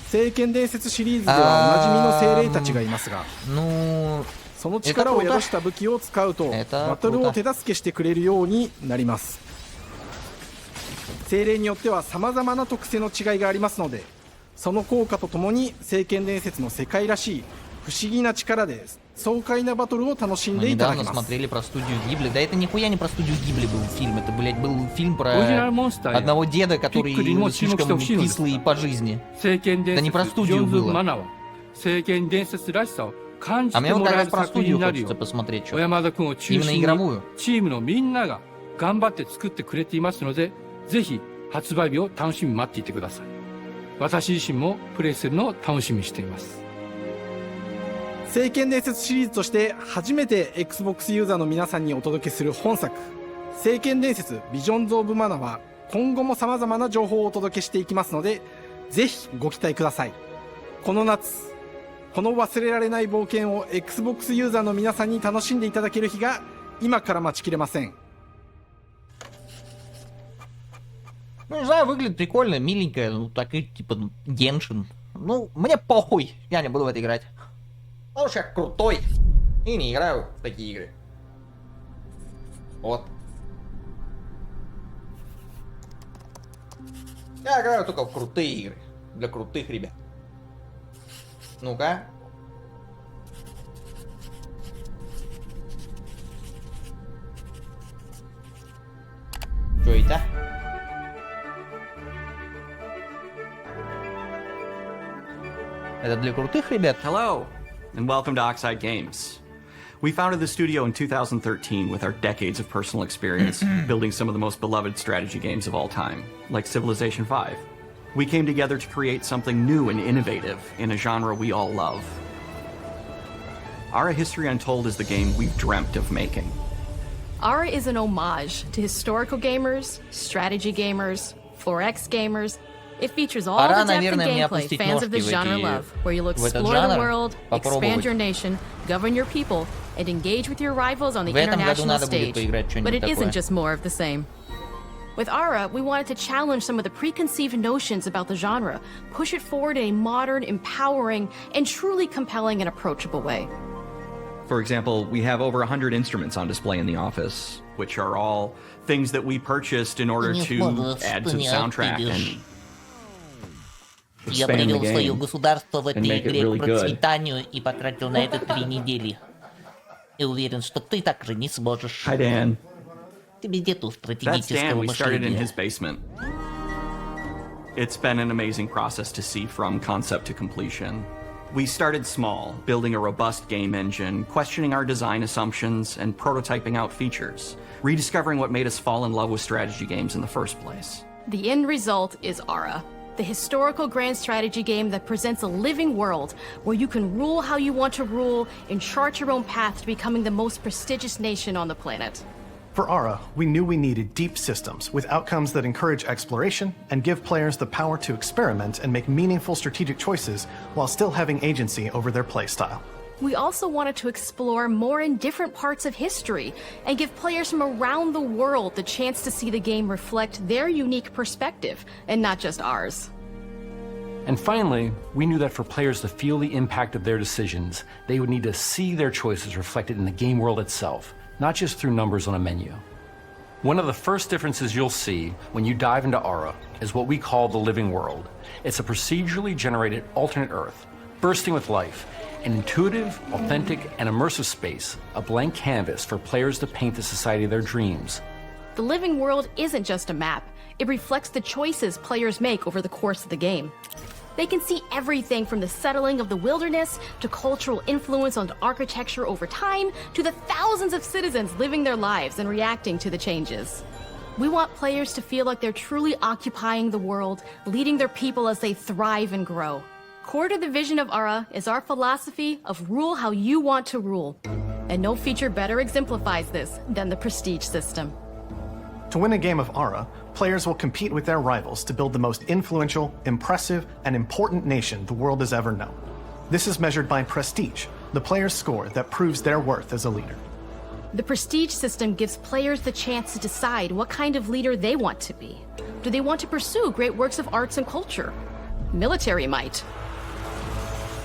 [SPEAKER 13] 聖剣伝説シリーズではおなじみの精霊たちがいますが
[SPEAKER 1] Ну,
[SPEAKER 13] その力を宿した武器を使うとバトルを手助けしてくれるようになります精霊によっては様々な特性の違いがありますのでその効果とともに聖剣伝説の世界らしい不思議な力で爽快なバトルを楽しん
[SPEAKER 1] мы
[SPEAKER 13] でいただ
[SPEAKER 1] недавно
[SPEAKER 13] けます
[SPEAKER 1] смотрели про студию Гибли. Да это нихуя не про студию Гибли был фильм. Это, блядь, был фильм про
[SPEAKER 14] オリジナルモンスターや
[SPEAKER 1] одного деда,
[SPEAKER 14] ピッ
[SPEAKER 1] который
[SPEAKER 14] クリにも注目して
[SPEAKER 1] слишком
[SPEAKER 14] ほしいのです
[SPEAKER 1] кислый по жизни.
[SPEAKER 14] 聖剣伝
[SPEAKER 1] Да не
[SPEAKER 14] 説
[SPEAKER 1] про
[SPEAKER 14] ジ
[SPEAKER 1] студию
[SPEAKER 14] ョンズ・
[SPEAKER 1] было.
[SPEAKER 14] マナは聖剣伝説らしさを感じ
[SPEAKER 1] А
[SPEAKER 14] て
[SPEAKER 1] мне вот
[SPEAKER 14] も
[SPEAKER 1] как
[SPEAKER 14] らえ
[SPEAKER 1] раз
[SPEAKER 14] る
[SPEAKER 1] про
[SPEAKER 14] 作品
[SPEAKER 1] студию
[SPEAKER 14] になるよ
[SPEAKER 1] хочется
[SPEAKER 14] う
[SPEAKER 1] посмотреть.
[SPEAKER 14] 小
[SPEAKER 1] Что.
[SPEAKER 14] 山田君を中
[SPEAKER 1] Именно
[SPEAKER 14] 心に
[SPEAKER 1] игровую.
[SPEAKER 14] チームのみんなが頑張って作ってくれていますのでぜひ発売日を楽しみに待っていてください私自身もプレイするのを楽しみにしています
[SPEAKER 13] 聖剣伝説シリーズとして初めて Xbox ユーザーの皆さんにお届けする本作聖剣伝説ビジョンズ・オブ・マナは今後も様々な情報をお届けしていきますのでぜひご期待くださいこの夏この忘れられない冒険を Xbox ユーザーの皆さんに楽しんでいただける日が今から待ちきれません
[SPEAKER 1] Ну, не знаю, выглядит прикольно, миленькая, ну, так и, типа, Геншин. Ну, мне похуй, я не буду в это играть. Потому что я крутой и не играю в такие игры. Вот. Я играю только в крутые игры. Для крутых ребят. Ну-ка. Что это? Это для крутых ребят?
[SPEAKER 15] Hello, and welcome to Oxide Games. We founded the studio in 2013 with our decades of personal experience building some of the most beloved strategy games of all time, like Civilization V. We came together to create something new and innovative in a genre we all love. Ara History Untold is the game we've dreamt of making.
[SPEAKER 16] Ara is an homage to historical gamers, strategy gamers, 4X gamers. It features all
[SPEAKER 1] Пора,
[SPEAKER 16] the depth and
[SPEAKER 1] наверное, мне
[SPEAKER 16] gameplay
[SPEAKER 1] опустить
[SPEAKER 16] fans of this
[SPEAKER 1] ножки в
[SPEAKER 16] genre
[SPEAKER 1] эти-
[SPEAKER 16] love, where you'll
[SPEAKER 1] в этот
[SPEAKER 16] explore the
[SPEAKER 1] жанр,
[SPEAKER 16] world,
[SPEAKER 1] попробовать.
[SPEAKER 16] expand your nation, govern your people, and engage with your rivals on the
[SPEAKER 1] В этом году
[SPEAKER 16] international
[SPEAKER 1] надо будет
[SPEAKER 16] stage.
[SPEAKER 1] поиграть
[SPEAKER 16] But
[SPEAKER 1] что-нибудь
[SPEAKER 16] it isn't
[SPEAKER 1] такое.
[SPEAKER 16] just more of the same. With Ara, we wanted to challenge some of the preconceived notions about the genre, push it forward in a modern, empowering, and truly compelling and approachable way.
[SPEAKER 15] For example, we have over 100 instruments on display in the office, which are all things that we purchased in order to add to the soundtrack and
[SPEAKER 1] Я
[SPEAKER 15] expand the
[SPEAKER 1] привел свое
[SPEAKER 15] game
[SPEAKER 1] государство в
[SPEAKER 15] and
[SPEAKER 1] этой
[SPEAKER 15] make it
[SPEAKER 1] игре
[SPEAKER 15] really
[SPEAKER 1] к
[SPEAKER 15] good.
[SPEAKER 1] процветанию и потратил на это 3 недели. И уверен, что ты так же не сможешь.
[SPEAKER 15] Hi, Dan.
[SPEAKER 1] Тебе нету
[SPEAKER 15] That's Dan.
[SPEAKER 1] стратегического
[SPEAKER 15] We started in
[SPEAKER 1] мышления.
[SPEAKER 15] his basement. It's been an amazing process to see from concept to completion. We started small, building a robust game engine, questioning our design assumptions, and prototyping out features, rediscovering what made us fall in love with strategy games in the first place.
[SPEAKER 16] The end result is Ara, the historical grand strategy game that presents a living world where you can rule how you want to rule and chart your own path to becoming the most prestigious nation on the planet.
[SPEAKER 17] For Ara, we knew we needed deep systems with outcomes that encourage exploration and give players the power to experiment and make meaningful strategic choices while still having agency over their playstyle.
[SPEAKER 16] We also wanted to explore more in different parts of history and give players from around the world the chance to see the game reflect their unique perspective and not just ours.
[SPEAKER 18] And finally, we knew that for players to feel the impact of their decisions, they would need to see their choices reflected in the game world itself, not just through numbers on a menu. One of the first differences you'll see when you dive into Ara is what we call the living world. It's a procedurally generated alternate Earth, bursting with life, an intuitive, authentic, and immersive space, a blank canvas for players to paint the society of their dreams.
[SPEAKER 16] The living world isn't just a map. It reflects the choices players make over the course of the game. They can see everything from the settling of the wilderness to cultural influence on architecture over time to the thousands of citizens living their lives and reacting to the changes. We want players to feel like they're truly occupying the world, leading their people as they thrive and grow. Core to the vision of Ara is our philosophy of rule how you want to rule. And no feature better exemplifies this than the prestige system.
[SPEAKER 17] To win a game of Ara, players will compete with their rivals to build the most influential, impressive, and important nation the world has ever known. This is measured by prestige, the player's score that proves their worth as a leader.
[SPEAKER 16] The prestige system gives players the chance to decide what kind of leader they want to be. Do they want to pursue great works of arts and culture? Military might?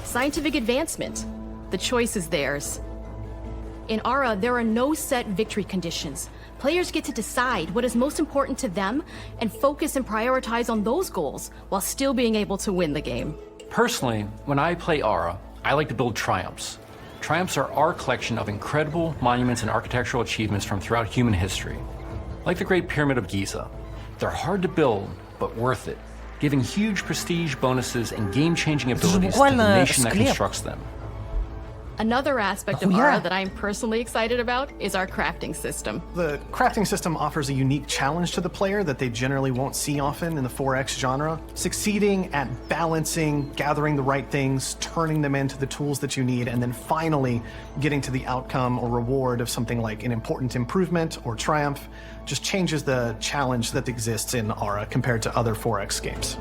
[SPEAKER 16] Scientific advancement? The choice is theirs. In Ara, there are no set victory conditions. Players get to decide what is most important to them and focus and prioritize on those goals while still being able to win the game.
[SPEAKER 18] Personally, when I play Ara, I like to build triumphs. Triumphs are our collection of incredible monuments and architectural achievements from throughout human history. Like the Great Pyramid of Giza. They're hard to build, but worth it, giving huge prestige bonuses and game-changing abilities to the nation that constructs them.
[SPEAKER 16] Another aspect of Ara that I'm personally excited about is our crafting system.
[SPEAKER 17] The crafting system offers a unique challenge to the player that they generally won't see often in the 4X genre. Succeeding at balancing, gathering the right things, turning them into the tools that you need, and then finally getting to the outcome or reward of something like an important improvement or triumph just changes the challenge that exists in Ara compared to other 4X games.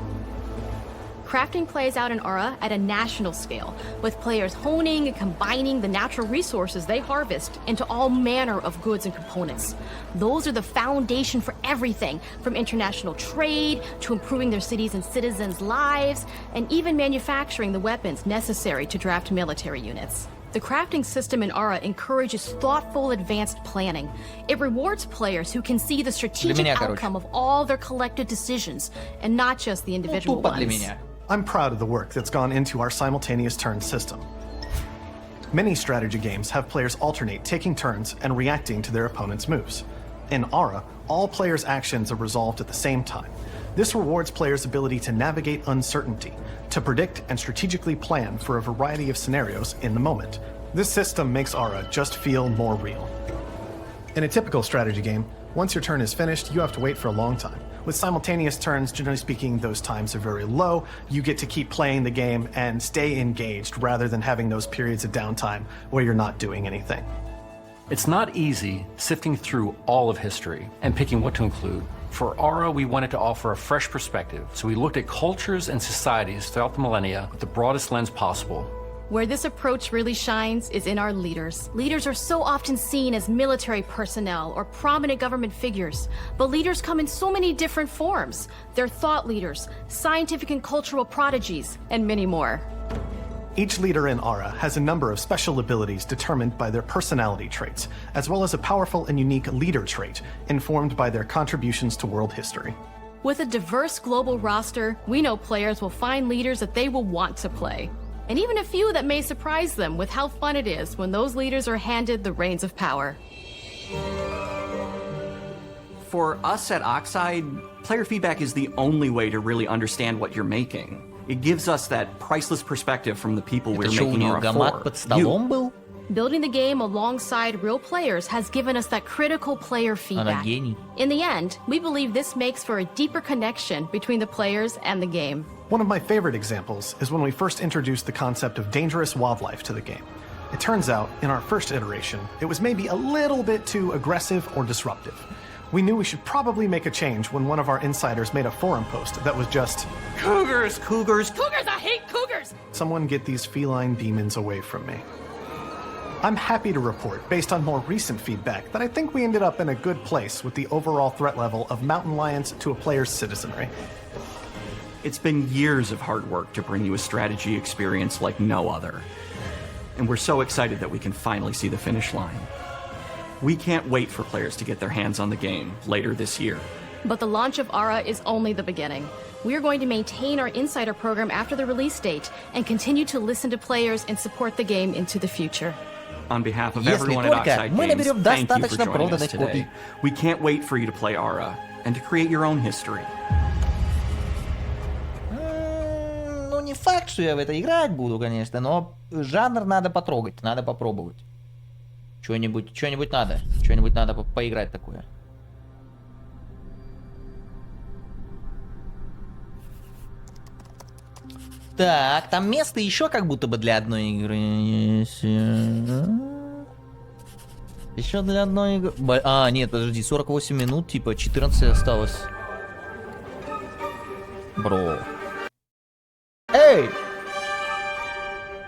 [SPEAKER 16] Crafting plays out in Ara at a national scale, with players honing and combining the natural resources they harvest into all manner of goods and components. Those are the foundation for everything, from international trade to improving their cities and citizens' lives, and even manufacturing the weapons necessary to draft military units. The crafting system in Ara encourages thoughtful, advanced planning. It rewards players who can see the strategic outcome of all their collective decisions, and not just the individual ones.
[SPEAKER 17] I'm proud of the work that's gone into our simultaneous turn system. Many strategy games have players alternate taking turns and reacting to their opponent's moves. In Ara, all players' actions are resolved at the same time. This rewards players' ability to navigate uncertainty, to predict and strategically plan for a variety of scenarios in the moment. This system makes Ara just feel more real. In a typical strategy game, once your turn is finished, you have to wait for a long time. With simultaneous turns, generally speaking, those times are very low. You get to keep playing the game and stay engaged rather than having those periods of downtime where you're not doing anything.
[SPEAKER 18] It's not easy sifting through all of history and picking what to include. For Ara, we wanted to offer a fresh perspective, so we looked at cultures and societies throughout the millennia with the broadest lens possible.
[SPEAKER 16] Where this approach really shines is in our leaders. Leaders are so often seen as military personnel or prominent government figures, but leaders come in so many different forms. They're thought leaders, scientific and cultural prodigies, and many more.
[SPEAKER 17] Each leader in Ara has a number of special abilities determined by their personality traits, as well as a powerful and unique leader trait informed by their contributions to world history.
[SPEAKER 16] With a diverse global roster, we know players will find leaders that they will want to play. And even a few that may surprise them with how fun it is when those leaders are handed the reins of power.
[SPEAKER 15] For us at Oxide, player feedback is the only way to really understand what you're making. It gives us that priceless perspective from the people we're making Ara for.
[SPEAKER 16] Building the game alongside real players has given us that critical player feedback. In the end, we believe this makes for a deeper connection between the players and the game.
[SPEAKER 17] One of my favorite examples is when we first introduced the concept of dangerous wildlife to the game. It turns out, in our first iteration, it was maybe a little bit too aggressive or disruptive. We knew we should probably make a change when one of our insiders made a forum post that was just,
[SPEAKER 15] "Cougars, cougars,
[SPEAKER 16] cougars, I hate cougars!
[SPEAKER 17] Someone get these feline demons away from me." I'm happy to report, based on more recent feedback, that I think we ended up in a good place with the overall threat level of mountain lions to a player's citizenry.
[SPEAKER 15] It's been years of hard work to bring you a strategy experience like no other. And we're so excited that we can finally see the finish line. We can't wait for players to get their hands on the game later this year.
[SPEAKER 16] But the launch of ARA is only the beginning. We are going to maintain our insider program after the release date and continue to listen to players and support the game into the future.
[SPEAKER 15] On behalf of
[SPEAKER 1] Если
[SPEAKER 15] everyone at
[SPEAKER 1] только
[SPEAKER 15] Oxide
[SPEAKER 1] мы
[SPEAKER 15] Games,
[SPEAKER 1] наберем
[SPEAKER 15] thank you for
[SPEAKER 1] достаточно
[SPEAKER 15] joining us
[SPEAKER 1] проданных
[SPEAKER 15] today.
[SPEAKER 1] копий.
[SPEAKER 15] We can't wait for you to play ARA and to create your own history.
[SPEAKER 1] Ну, не факт, что я в это играть буду, конечно, но жанр надо потрогать, надо попробовать. Что-нибудь надо поиграть такое. Так, там место еще как будто бы для одной игры есть. Еще для одной игры. А, нет, подожди, 48 минут, типа 14 осталось. Бро. Эй!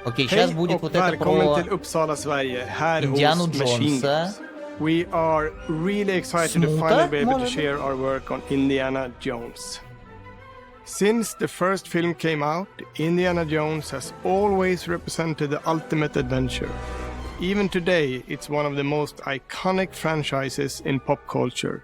[SPEAKER 1] Окей, сейчас будет вот это про
[SPEAKER 19] Uppsala, Sverige. Här
[SPEAKER 1] Indiana
[SPEAKER 19] hos Machine
[SPEAKER 1] Jones.
[SPEAKER 19] Games. We are really excited to finally be able to share our work on Indiana Jones. Since the first film came out, Indiana Jones has always represented the ultimate adventure. Even today, it's one of the most iconic franchises in pop culture.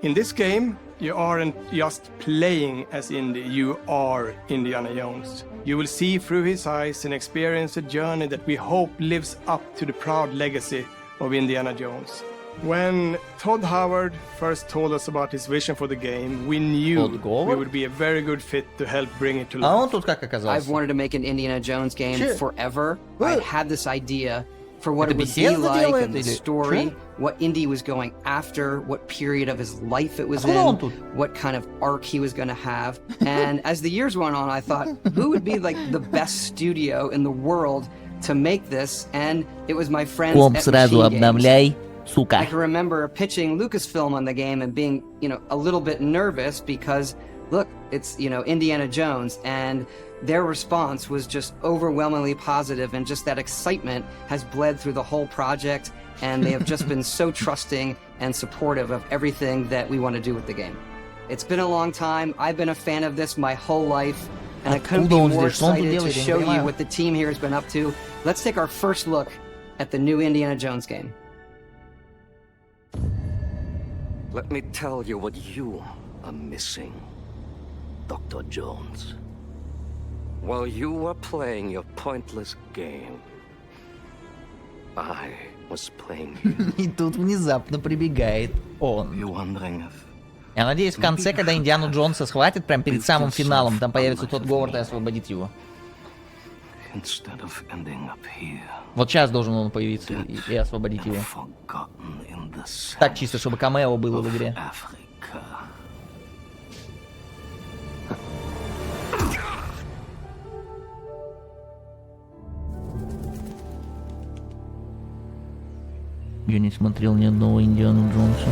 [SPEAKER 19] In this game, you aren't just playing as Indy, you are Indiana Jones. You will see through his eyes and experience a journey that we hope lives up to the proud legacy of Indiana Jones. When Todd Howard first told us about his vision for the game, we knew we would be a very good fit to help bring it to life.
[SPEAKER 1] А он тут как оказался?
[SPEAKER 20] I've wanted to make an Indiana Jones game forever. I had this idea for what
[SPEAKER 1] Это
[SPEAKER 20] it would be
[SPEAKER 1] Bethesda
[SPEAKER 20] like
[SPEAKER 1] делает
[SPEAKER 20] and the
[SPEAKER 1] или
[SPEAKER 20] story,
[SPEAKER 1] что?
[SPEAKER 20] what Indy was going after, what period of his life it was
[SPEAKER 1] Откуда он
[SPEAKER 20] in,
[SPEAKER 1] тут?
[SPEAKER 20] what kind of arc he was going to have. And as the years went on, I thought, who would be like the best studio in the world to make this? And it was my friends
[SPEAKER 1] Комп
[SPEAKER 20] at
[SPEAKER 1] сразу
[SPEAKER 20] Machine Games.
[SPEAKER 1] обновляй, сука.
[SPEAKER 20] I can remember pitching Lucasfilm on the game and being, a little bit nervous because, look, it's, Indiana Jones, and their response was just overwhelmingly positive, and just that excitement has bled through the whole project, and they have just been so trusting and supportive of everything that we want to do with the game. It's been a long time. I've been a fan of this my whole life, and I couldn't be more excited to show you what the team here has been up to. Let's take our first look at the new Indiana Jones game.
[SPEAKER 21] Let me tell you what you are missing, Dr. Jones. While you were playing your pointless game, I was playing you.
[SPEAKER 1] И тут внезапно прибегает он.
[SPEAKER 21] You wondering if
[SPEAKER 1] Я надеюсь, в конце, когда Индиану Джонса схватит, прям перед самым финалом, там появится тот Говард и освободит его.
[SPEAKER 21] instead of ending up here,
[SPEAKER 1] Вот сейчас должен он появиться и освободить его.
[SPEAKER 21] forgotten in the
[SPEAKER 1] Так чисто, чтобы камео было в игре.
[SPEAKER 21] Africa.
[SPEAKER 1] Я не смотрел ни одного Индиану Джонса.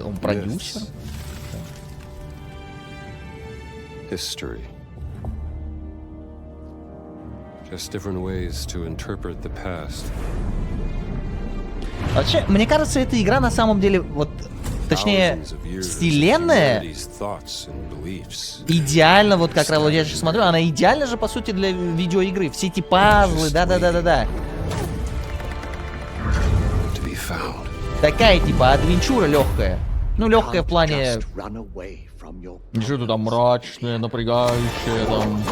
[SPEAKER 1] Он продюсер?
[SPEAKER 22] History. Just different ways to interpret the past.
[SPEAKER 1] Вообще, мне кажется, эта игра на самом деле, вот, точнее, вселенная идеально, вот как раз я сейчас смотрю, она идеальна же, по сути, для видеоигры. Все эти пазлы, да-да-да-да-да. Такая, типа, адвенчура легкая. Ну, легкая в плане... Что-то там мрачное, напрягающее, там...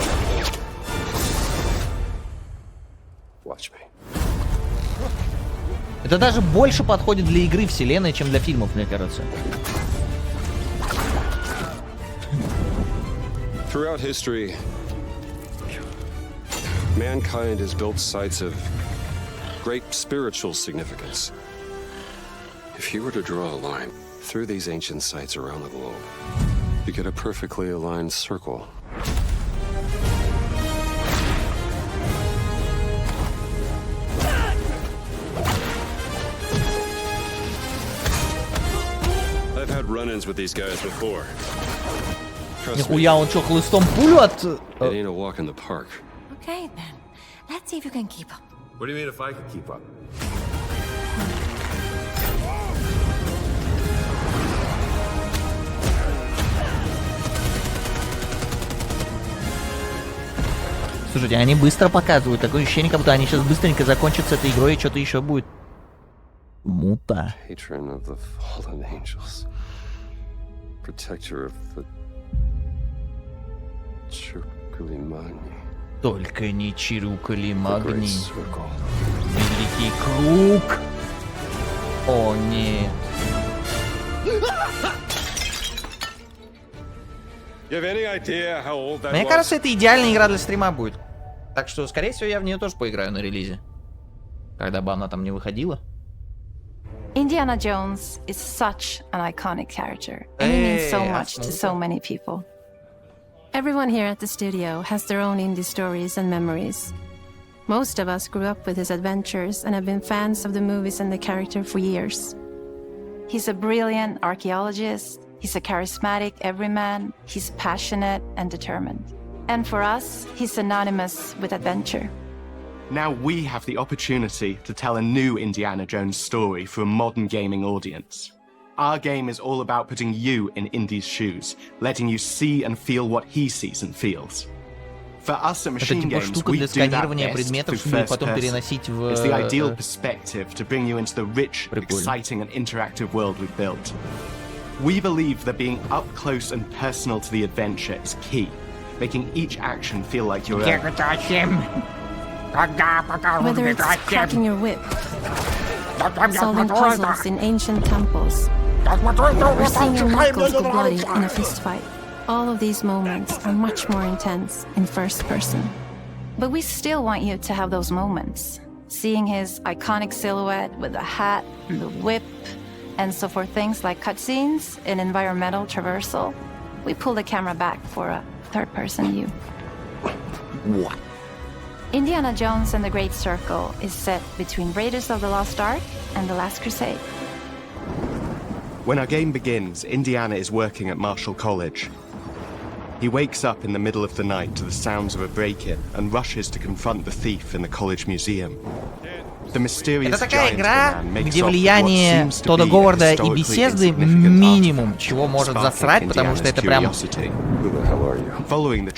[SPEAKER 1] Это даже больше подходит для игры вселенной, чем для фильмов, мне кажется.
[SPEAKER 22] Throughout history, mankind has built sites of great spiritual significance. If you were to draw a line through these ancient sites around the globe, you get a perfectly aligned circle. I've had run-ins with these guys before.
[SPEAKER 1] Нихуя, он что, хлыстом пулю от...
[SPEAKER 22] It ain't a walk in the park.
[SPEAKER 23] Okay, then. Let's see if you can keep up.
[SPEAKER 22] What do you mean if I could keep up?
[SPEAKER 1] Слушайте, они быстро показывают. Такое ощущение, как будто они сейчас быстренько закончат с этой игрой, и что-то еще будет. Мута. Только не чирюкали магни. Великий круг. О, нет. Мне кажется, это идеальная игра для стрима будет. Так что, скорее всего, я в нее тоже поиграю на релизе. Когда бы она там не выходила.
[SPEAKER 23] Indiana Jones is such an iconic character, and he means so much to so many people. Everyone here at the studio has their own indie stories and memories. Most of us grew up with his adventures and have been fans of the movies and the character for years. He's a brilliant archaeologist, he's a charismatic everyman, he's passionate and determined. And for us, he's synonymous with adventure.
[SPEAKER 3] Now we have the opportunity to tell a new Indiana Jones story for a modern gaming audience. Our game is all about putting you in Indy's shoes, letting you see and feel what he sees and feels. For us at Machine Games, we do that best through first person. It's the ideal perspective to bring you into the rich, exciting and interactive world we've built. We believe that being up close and personal to the adventure is key, making each action feel like your own.
[SPEAKER 23] Whether it's cracking your whip, solving puzzles in ancient temples, or seeing your knuckles go bloody in a fistfight, all of these moments are much more intense in first person. But we still want you to have those moments. Seeing his iconic silhouette with the hat and the whip, and so for things like cutscenes and environmental traversal, we pull the camera back for a third-person view.
[SPEAKER 1] What?
[SPEAKER 23] Indiana Jones and the Great Circle is set between Raiders of the Lost Ark and The Last Crusade.
[SPEAKER 3] When our game begins, Indiana is working at Marshall College. He wakes up in the middle of the night to the sounds of a break-in and rushes to confront the thief in the college museum. The mysterious
[SPEAKER 1] Это такая игра,
[SPEAKER 3] giant man makes
[SPEAKER 1] где
[SPEAKER 3] off with what
[SPEAKER 1] влияние
[SPEAKER 3] seems to
[SPEAKER 1] Тодда
[SPEAKER 3] be a
[SPEAKER 1] Говарда и
[SPEAKER 3] historically
[SPEAKER 1] Бесезды
[SPEAKER 3] insignificant
[SPEAKER 1] минимум, чего может засрать, потому что это прям...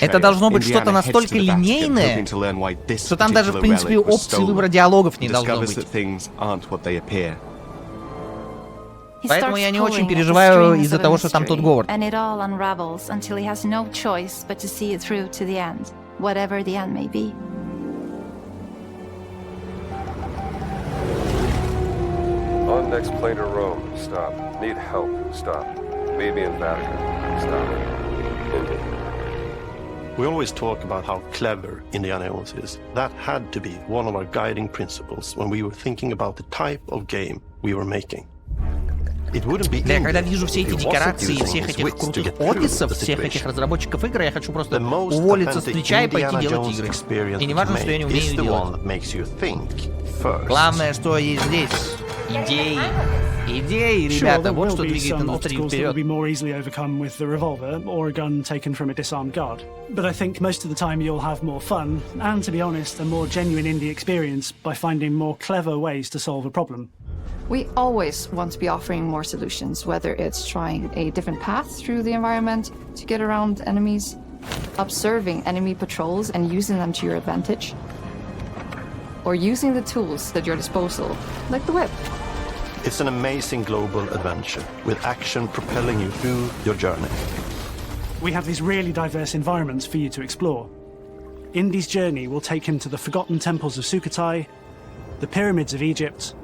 [SPEAKER 1] Это должно быть что-то настолько линейное, что там даже, в принципе, опции выбора диалогов не должно быть. Поэтому я не очень переживаю из-за того, что там Тодд Говард.
[SPEAKER 23] And it all unravels until he has no choice but to see it through to the end, whatever the end may be.
[SPEAKER 22] On next plane to Rome. Stop. Need help. Stop. Meet me in Vatican. Stop. Indy.
[SPEAKER 4] We always talk about how clever Indiana Jones is. That had to be one of our guiding principles when we were thinking about the type of game we were making.
[SPEAKER 1] Да, когда вижу все эти декорации, всех этих крутых офисов, всех этих разработчиков игр, я хочу просто уволиться с Твича и пойти делать игры. И не важно, что я не умею делать. Главное, что есть здесь. Идеи. Идеи, ребята, вот что двигает индустрию вперед.
[SPEAKER 6] Be more easily overcome with the revolver or a gun taken from a disarmed guard. But I think most of the time you'll have more fun and, to be honest, a more genuine indie experience by finding more clever ways to solve a problem.
[SPEAKER 24] We always want to be offering more solutions, whether it's trying a different path through the environment to get around enemies, observing enemy patrols and using them to your advantage, or using the tools at your disposal, like the whip.
[SPEAKER 4] It's an amazing global adventure, with action propelling you through your journey.
[SPEAKER 6] We have these really diverse environments for you to explore. Indy's journey will take him to the forgotten temples of Sukhothai, the pyramids of Egypt,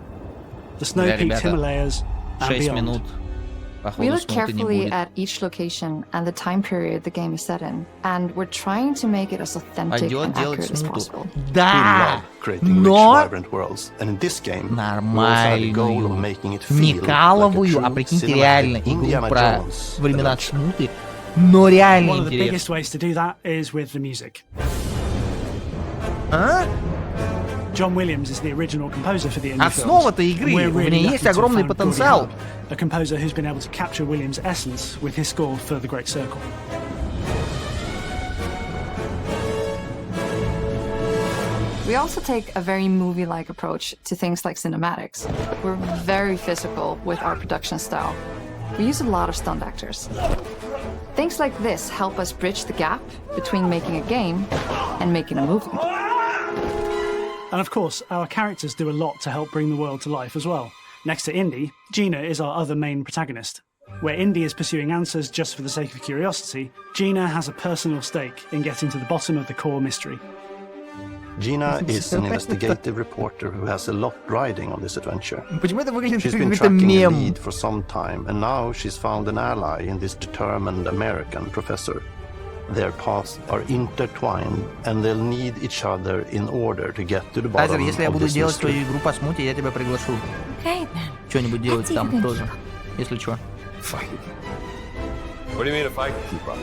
[SPEAKER 6] the snow-peaked Himalayas, and beyond.
[SPEAKER 24] We look carefully at each location and the time period the game is set in, and we're trying to make it as authentic and accurate as possible.
[SPEAKER 1] Да, но нормальную, не каловую, а прикиньте, реально игру про времена смуты, но реально
[SPEAKER 6] One of the biggest
[SPEAKER 1] интересно.
[SPEAKER 6] ways to do that is with the music.
[SPEAKER 1] А?
[SPEAKER 6] John Williams is the original composer for the indie
[SPEAKER 1] Основа-то
[SPEAKER 6] films.
[SPEAKER 1] игры,
[SPEAKER 6] We're
[SPEAKER 1] в
[SPEAKER 6] really
[SPEAKER 1] ней
[SPEAKER 6] lucky
[SPEAKER 1] есть
[SPEAKER 6] to
[SPEAKER 1] огромный
[SPEAKER 6] have
[SPEAKER 1] потенциал.
[SPEAKER 6] Gordie Howe, a composer who's been able to capture Williams' essence with his score for The Great Circle.
[SPEAKER 24] We also take a very movie-like approach to things like cinematics. We're very physical with our production style. We use a lot of stunt actors. Things like this help us bridge the gap between making a game and making a movie.
[SPEAKER 6] And of course, our characters do a lot to help bring the world to life as well. Next to Indy, Gina is our other main protagonist. Where Indy is pursuing answers just for the sake of curiosity, Gina has a personal stake in getting to the bottom of the core mystery.
[SPEAKER 4] Gina is an investigative reporter who has a lot riding on this adventure.
[SPEAKER 1] Почему это выглядит
[SPEAKER 4] She's
[SPEAKER 1] как
[SPEAKER 4] been
[SPEAKER 1] какой-то
[SPEAKER 4] tracking a
[SPEAKER 1] мем?
[SPEAKER 4] lead for some time, and now she's found an ally in this determined American professor. Their paths are intertwined, and they'll need each other in order to get to the bottom
[SPEAKER 1] Азер, если я
[SPEAKER 4] of
[SPEAKER 1] буду
[SPEAKER 4] this
[SPEAKER 1] делать
[SPEAKER 4] mystery.
[SPEAKER 1] свою игру по смуте, я тебя приглашу.
[SPEAKER 23] Okay, then.
[SPEAKER 1] Что-нибудь делать там тоже, если что.
[SPEAKER 22] Fight. What do you mean if I can keep up?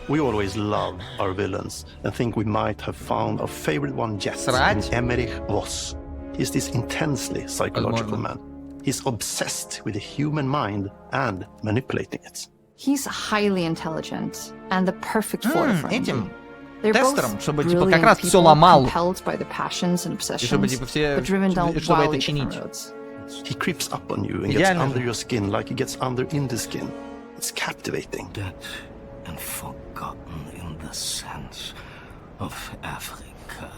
[SPEAKER 4] We always love our villains and think we might have found our favorite one yet
[SPEAKER 1] Срать?
[SPEAKER 4] in Emmerich Voss. He's this intensely psychological man. He's obsessed with the human mind and manipulating it.
[SPEAKER 24] He's highly intelligent and the perfect foil for
[SPEAKER 1] Этим
[SPEAKER 24] Indy. They're
[SPEAKER 1] тестером,
[SPEAKER 24] both
[SPEAKER 1] чтобы типа
[SPEAKER 24] brilliant
[SPEAKER 1] как раз все
[SPEAKER 24] people,
[SPEAKER 1] ломал.
[SPEAKER 24] compelled by their passions and
[SPEAKER 1] И чтобы
[SPEAKER 24] obsessions,
[SPEAKER 1] типа все,
[SPEAKER 24] but driven down
[SPEAKER 1] чтобы это
[SPEAKER 24] wildly
[SPEAKER 1] чинить.
[SPEAKER 24] different roads.
[SPEAKER 4] He creeps up on you and gets
[SPEAKER 1] Идеально
[SPEAKER 4] under
[SPEAKER 1] же.
[SPEAKER 4] your skin like he gets under in the skin. It's captivating.
[SPEAKER 21] Dead and forgotten in the sense of Africa.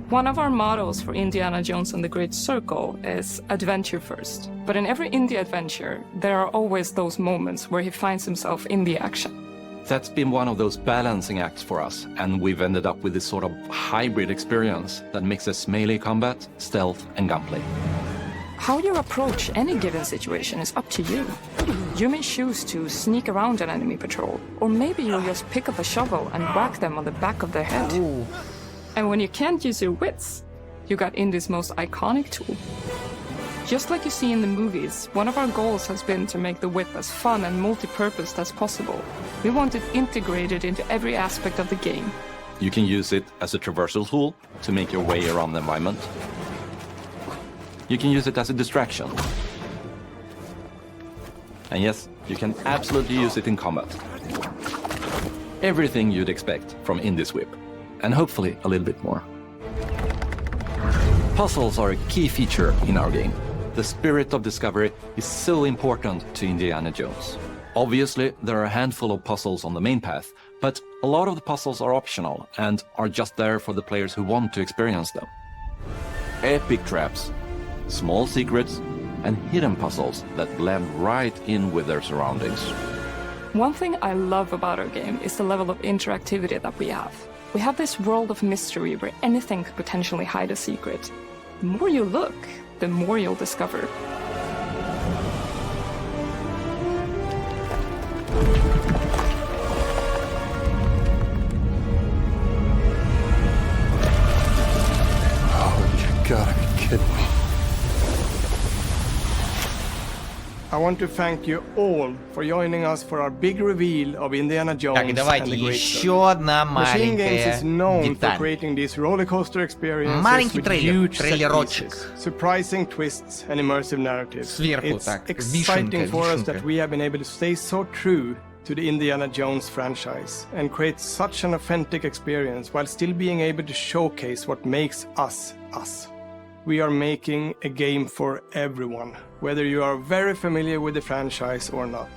[SPEAKER 2] One of our mottos for Indiana Jones and the Great Circle is adventure first. But in every indie adventure, there are always those moments where he finds himself in the action.
[SPEAKER 18] That's been one of those balancing acts for us, and we've ended up with this sort of hybrid experience that mixes melee combat, stealth, and gunplay.
[SPEAKER 2] How you approach any given situation is up to you. You may choose to sneak around an enemy patrol, or maybe you'll just pick up a shovel and whack them on the back of their head.
[SPEAKER 1] Ooh.
[SPEAKER 2] And when you can't use your wits, you got Indy's most iconic tool. Just like you see in the movies, one of our goals has been to make the whip as fun and multi-purposed as possible. We want it integrated into every aspect of the game.
[SPEAKER 18] You can use it as a traversal tool to make your way around the environment. You can use it as a distraction. And yes, you can absolutely use it in combat. Everything you'd expect from Indy's whip. And hopefully a little bit more. Puzzles are a key feature in our game. The spirit of discovery is so important to Indiana Jones. Obviously, there are a handful of puzzles on the main path, but a lot of the puzzles are optional and are just there for the players who want to experience them. Epic traps, small secrets, and hidden puzzles that blend right in with their surroundings.
[SPEAKER 2] One thing I love about our game is the level of interactivity that we have. We have this world of mystery where anything could potentially hide a secret. The more you look, the more you'll discover.
[SPEAKER 22] Oh, you gotta be kidding me.
[SPEAKER 19] I want to thank you all for joining us for our big reveal of Indiana Jones
[SPEAKER 1] Так, и давайте
[SPEAKER 19] and the Great
[SPEAKER 1] еще
[SPEAKER 19] Circle.
[SPEAKER 1] одна
[SPEAKER 19] Machine Games
[SPEAKER 1] маленькая
[SPEAKER 19] is known for
[SPEAKER 1] деталь.
[SPEAKER 19] creating these roller coaster experiences
[SPEAKER 1] Маленький
[SPEAKER 19] with
[SPEAKER 1] трейлер,
[SPEAKER 19] huge set
[SPEAKER 1] трейлерочек.
[SPEAKER 19] pieces, surprising twists and immersive narratives.
[SPEAKER 1] Сверху
[SPEAKER 19] It's
[SPEAKER 1] так,
[SPEAKER 19] exciting
[SPEAKER 1] вишенка,
[SPEAKER 19] for us
[SPEAKER 1] вишенка.
[SPEAKER 19] that we have been able to stay so true to the Indiana Jones franchise and create such an authentic experience while still being able to showcase what makes us us. We are making a game for everyone, whether you are very familiar with the franchise or not.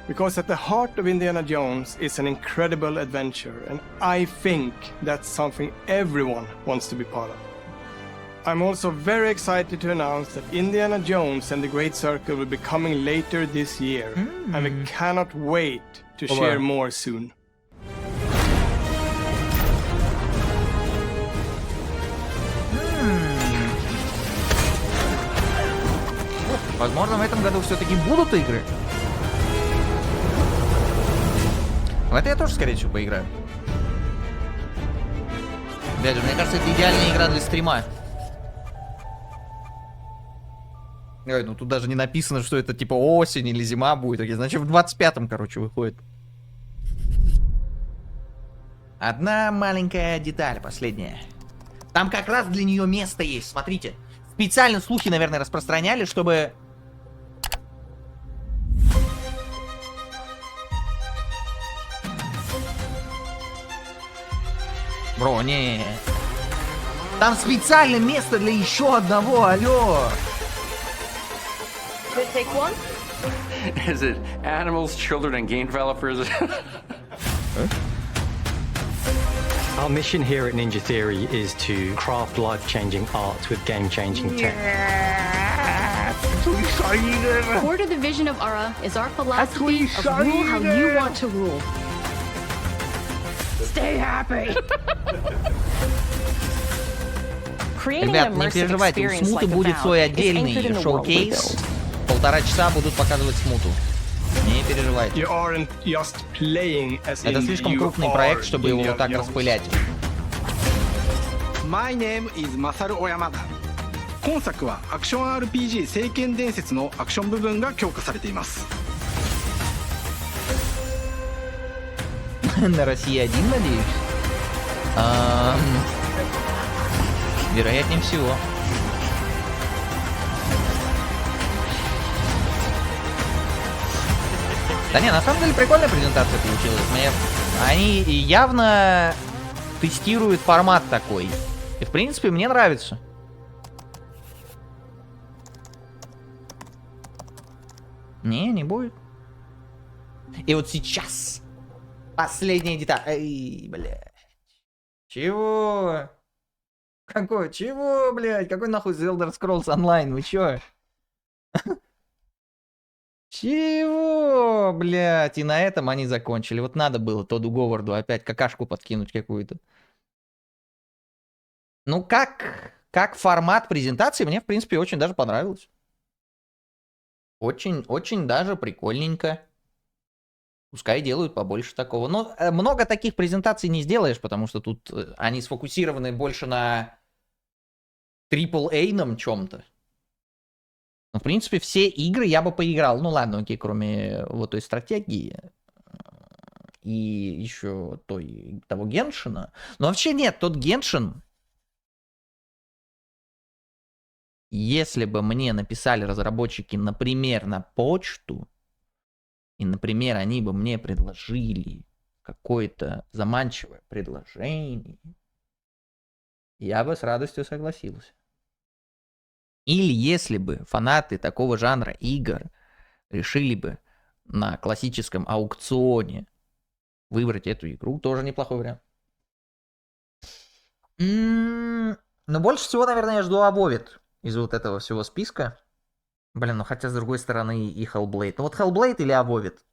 [SPEAKER 19] Because at the heart of Indiana Jones is an incredible adventure, and I think that's something everyone wants to be part of. I'm also very excited to announce that Indiana Jones and the Great Circle will be coming later this year, and we cannot wait to share more soon.
[SPEAKER 1] Возможно, в этом году все-таки будут игры. В это я тоже, скорее всего, поиграю. Опять же, мне кажется, это идеальная игра для стрима. Ой, ну тут даже не написано, что это типа осень или зима будет. Значит, в 25-м, короче, выходит. Одна маленькая деталь, последняя. Там как раз для нее место есть, смотрите. Специально слухи, наверное, распространяли, чтобы... Бро, не. Там специально место для еще одного, алло.
[SPEAKER 16] Take one?
[SPEAKER 18] Is it animals, children, and game developers?
[SPEAKER 8] Our mission here at Ninja Theory is to craft life-changing art with game-changing tech.
[SPEAKER 16] Core to the vision of Ara is our philosophy of rule how you want to rule. Stay happy.
[SPEAKER 1] Ребят, не переживайте, у Смуты будет свой отдельный шоу-кейс. 1,5 часа будут показывать Смуту. Не переживайте. Это слишком крупный проект, чтобы его вот так распылять.
[SPEAKER 13] My name is Masaru Oyamada. 今作はアクション RPG 聖剣伝説のアクション部分が強化されています。
[SPEAKER 1] На России 1, надеюсь? Вероятнее всего. Да не, на самом деле прикольная презентация получилась. Они явно тестируют формат такой. И в принципе мне нравится. Не будет. И вот сейчас последняя деталь. Эй, блядь. Чего? Какой? Чего, блядь? Какой нахуй The Elder Scrolls Online? Вы чё? Чего, блядь? И на этом они закончили. Вот надо было Тодду Говарду опять какашку подкинуть какую-то. Ну, как формат презентации мне, в принципе, очень даже понравилось. Очень даже прикольненько. Пускай делают побольше такого. Но много таких презентаций не сделаешь, потому что тут они сфокусированы больше на AAA-ном чем-то. Но, в принципе, все игры я бы поиграл. Ну ладно, окей, кроме вот той стратегии. И еще того Геншина. Но вообще нет, тот Геншин... Если бы мне написали разработчики, например, на почту, и, например, они бы мне предложили какое-то заманчивое предложение, я бы с радостью согласился. Или если бы фанаты такого жанра игр решили бы на классическом аукционе выбрать эту игру, тоже неплохой вариант. Но больше всего, наверное, я жду Абовит из вот этого всего списка. Блин, ну хотя с другой стороны и Hellblade. Ну вот Hellblade или Абовит?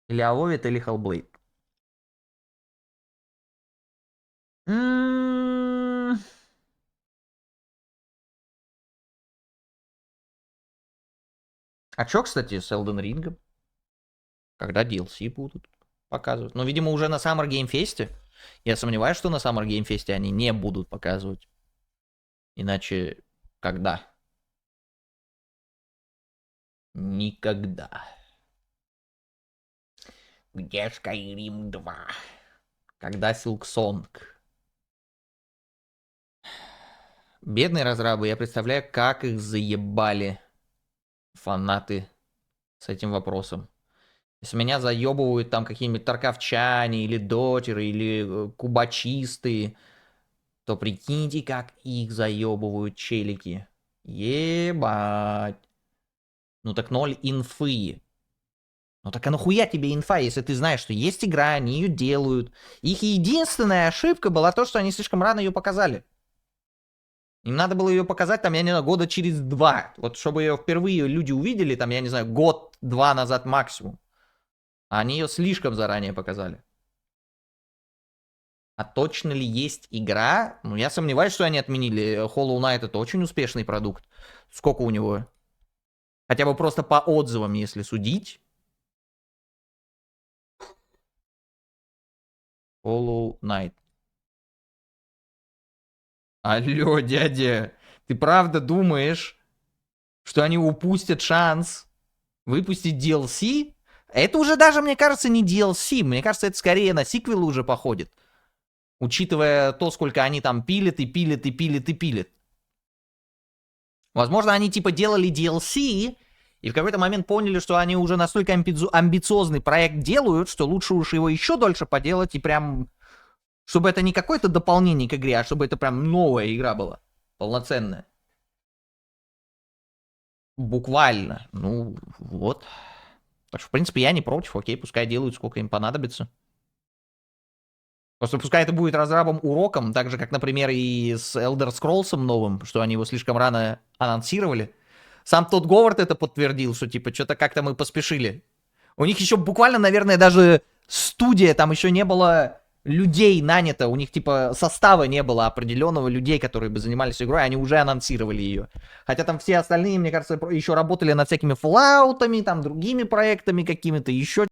[SPEAKER 1] Или Абовит, или Hellblade. А чё, кстати, с Elden Ring? Когда DLC будут показывать? Ну, видимо, уже на Summer Game Fest. Я сомневаюсь, что на Summer Game Fest они не будут показывать. Иначе когда? Никогда. Где Skyrim 2? Когда Silksong? Бедные разрабы, я представляю, как их заебали фанаты с этим вопросом. Если меня заебывают там какие-нибудь тарковчане, или дотеры, или кубачисты, то прикиньте, как их заебывают челики. Ебать. Ну так 0 инфы. Ну так а нахуя тебе инфа, если ты знаешь, что есть игра, они ее делают. Их единственная ошибка была то, что они слишком рано ее показали. Им надо было ее показать, там, я не знаю, года через 2. Вот чтобы ее впервые люди увидели, там, я не знаю, год-два назад максимум. А они ее слишком заранее показали. А точно ли есть игра? Ну, я сомневаюсь, что они отменили. Hollow Knight — это очень успешный продукт. Сколько у него? Хотя бы просто по отзывам, если судить. Hollow Knight. Алло, дядя, ты правда думаешь, что они упустят шанс выпустить DLC? Это уже даже, мне кажется, не DLC. Мне кажется, это скорее на сиквелы уже походит. Учитывая то, сколько они там пилят и пилят и пилят и пилят. Возможно, они типа делали DLC и в какой-то момент поняли, что они уже настолько амбициозный проект делают, что лучше уж его еще дольше поделать и прям... Чтобы это не какое-то дополнение к игре, а чтобы это прям новая игра была. Полноценная. Буквально. Ну, вот. Так что, в принципе, я не против. Окей, пускай делают, сколько им понадобится. Просто пускай это будет разрабом уроком, так же, как, например, и с Elder Scrolls'ом новым, что они его слишком рано анонсировали. Сам тот Говард это подтвердил, что, типа, что-то как-то мы поспешили. У них еще буквально, наверное, даже студия, там еще не было людей нанято, у них, типа, состава не было определенного людей, которые бы занимались игрой, они уже анонсировали ее. Хотя там все остальные, мне кажется, еще работали над всякими Fallout'ами, там, другими проектами какими-то, еще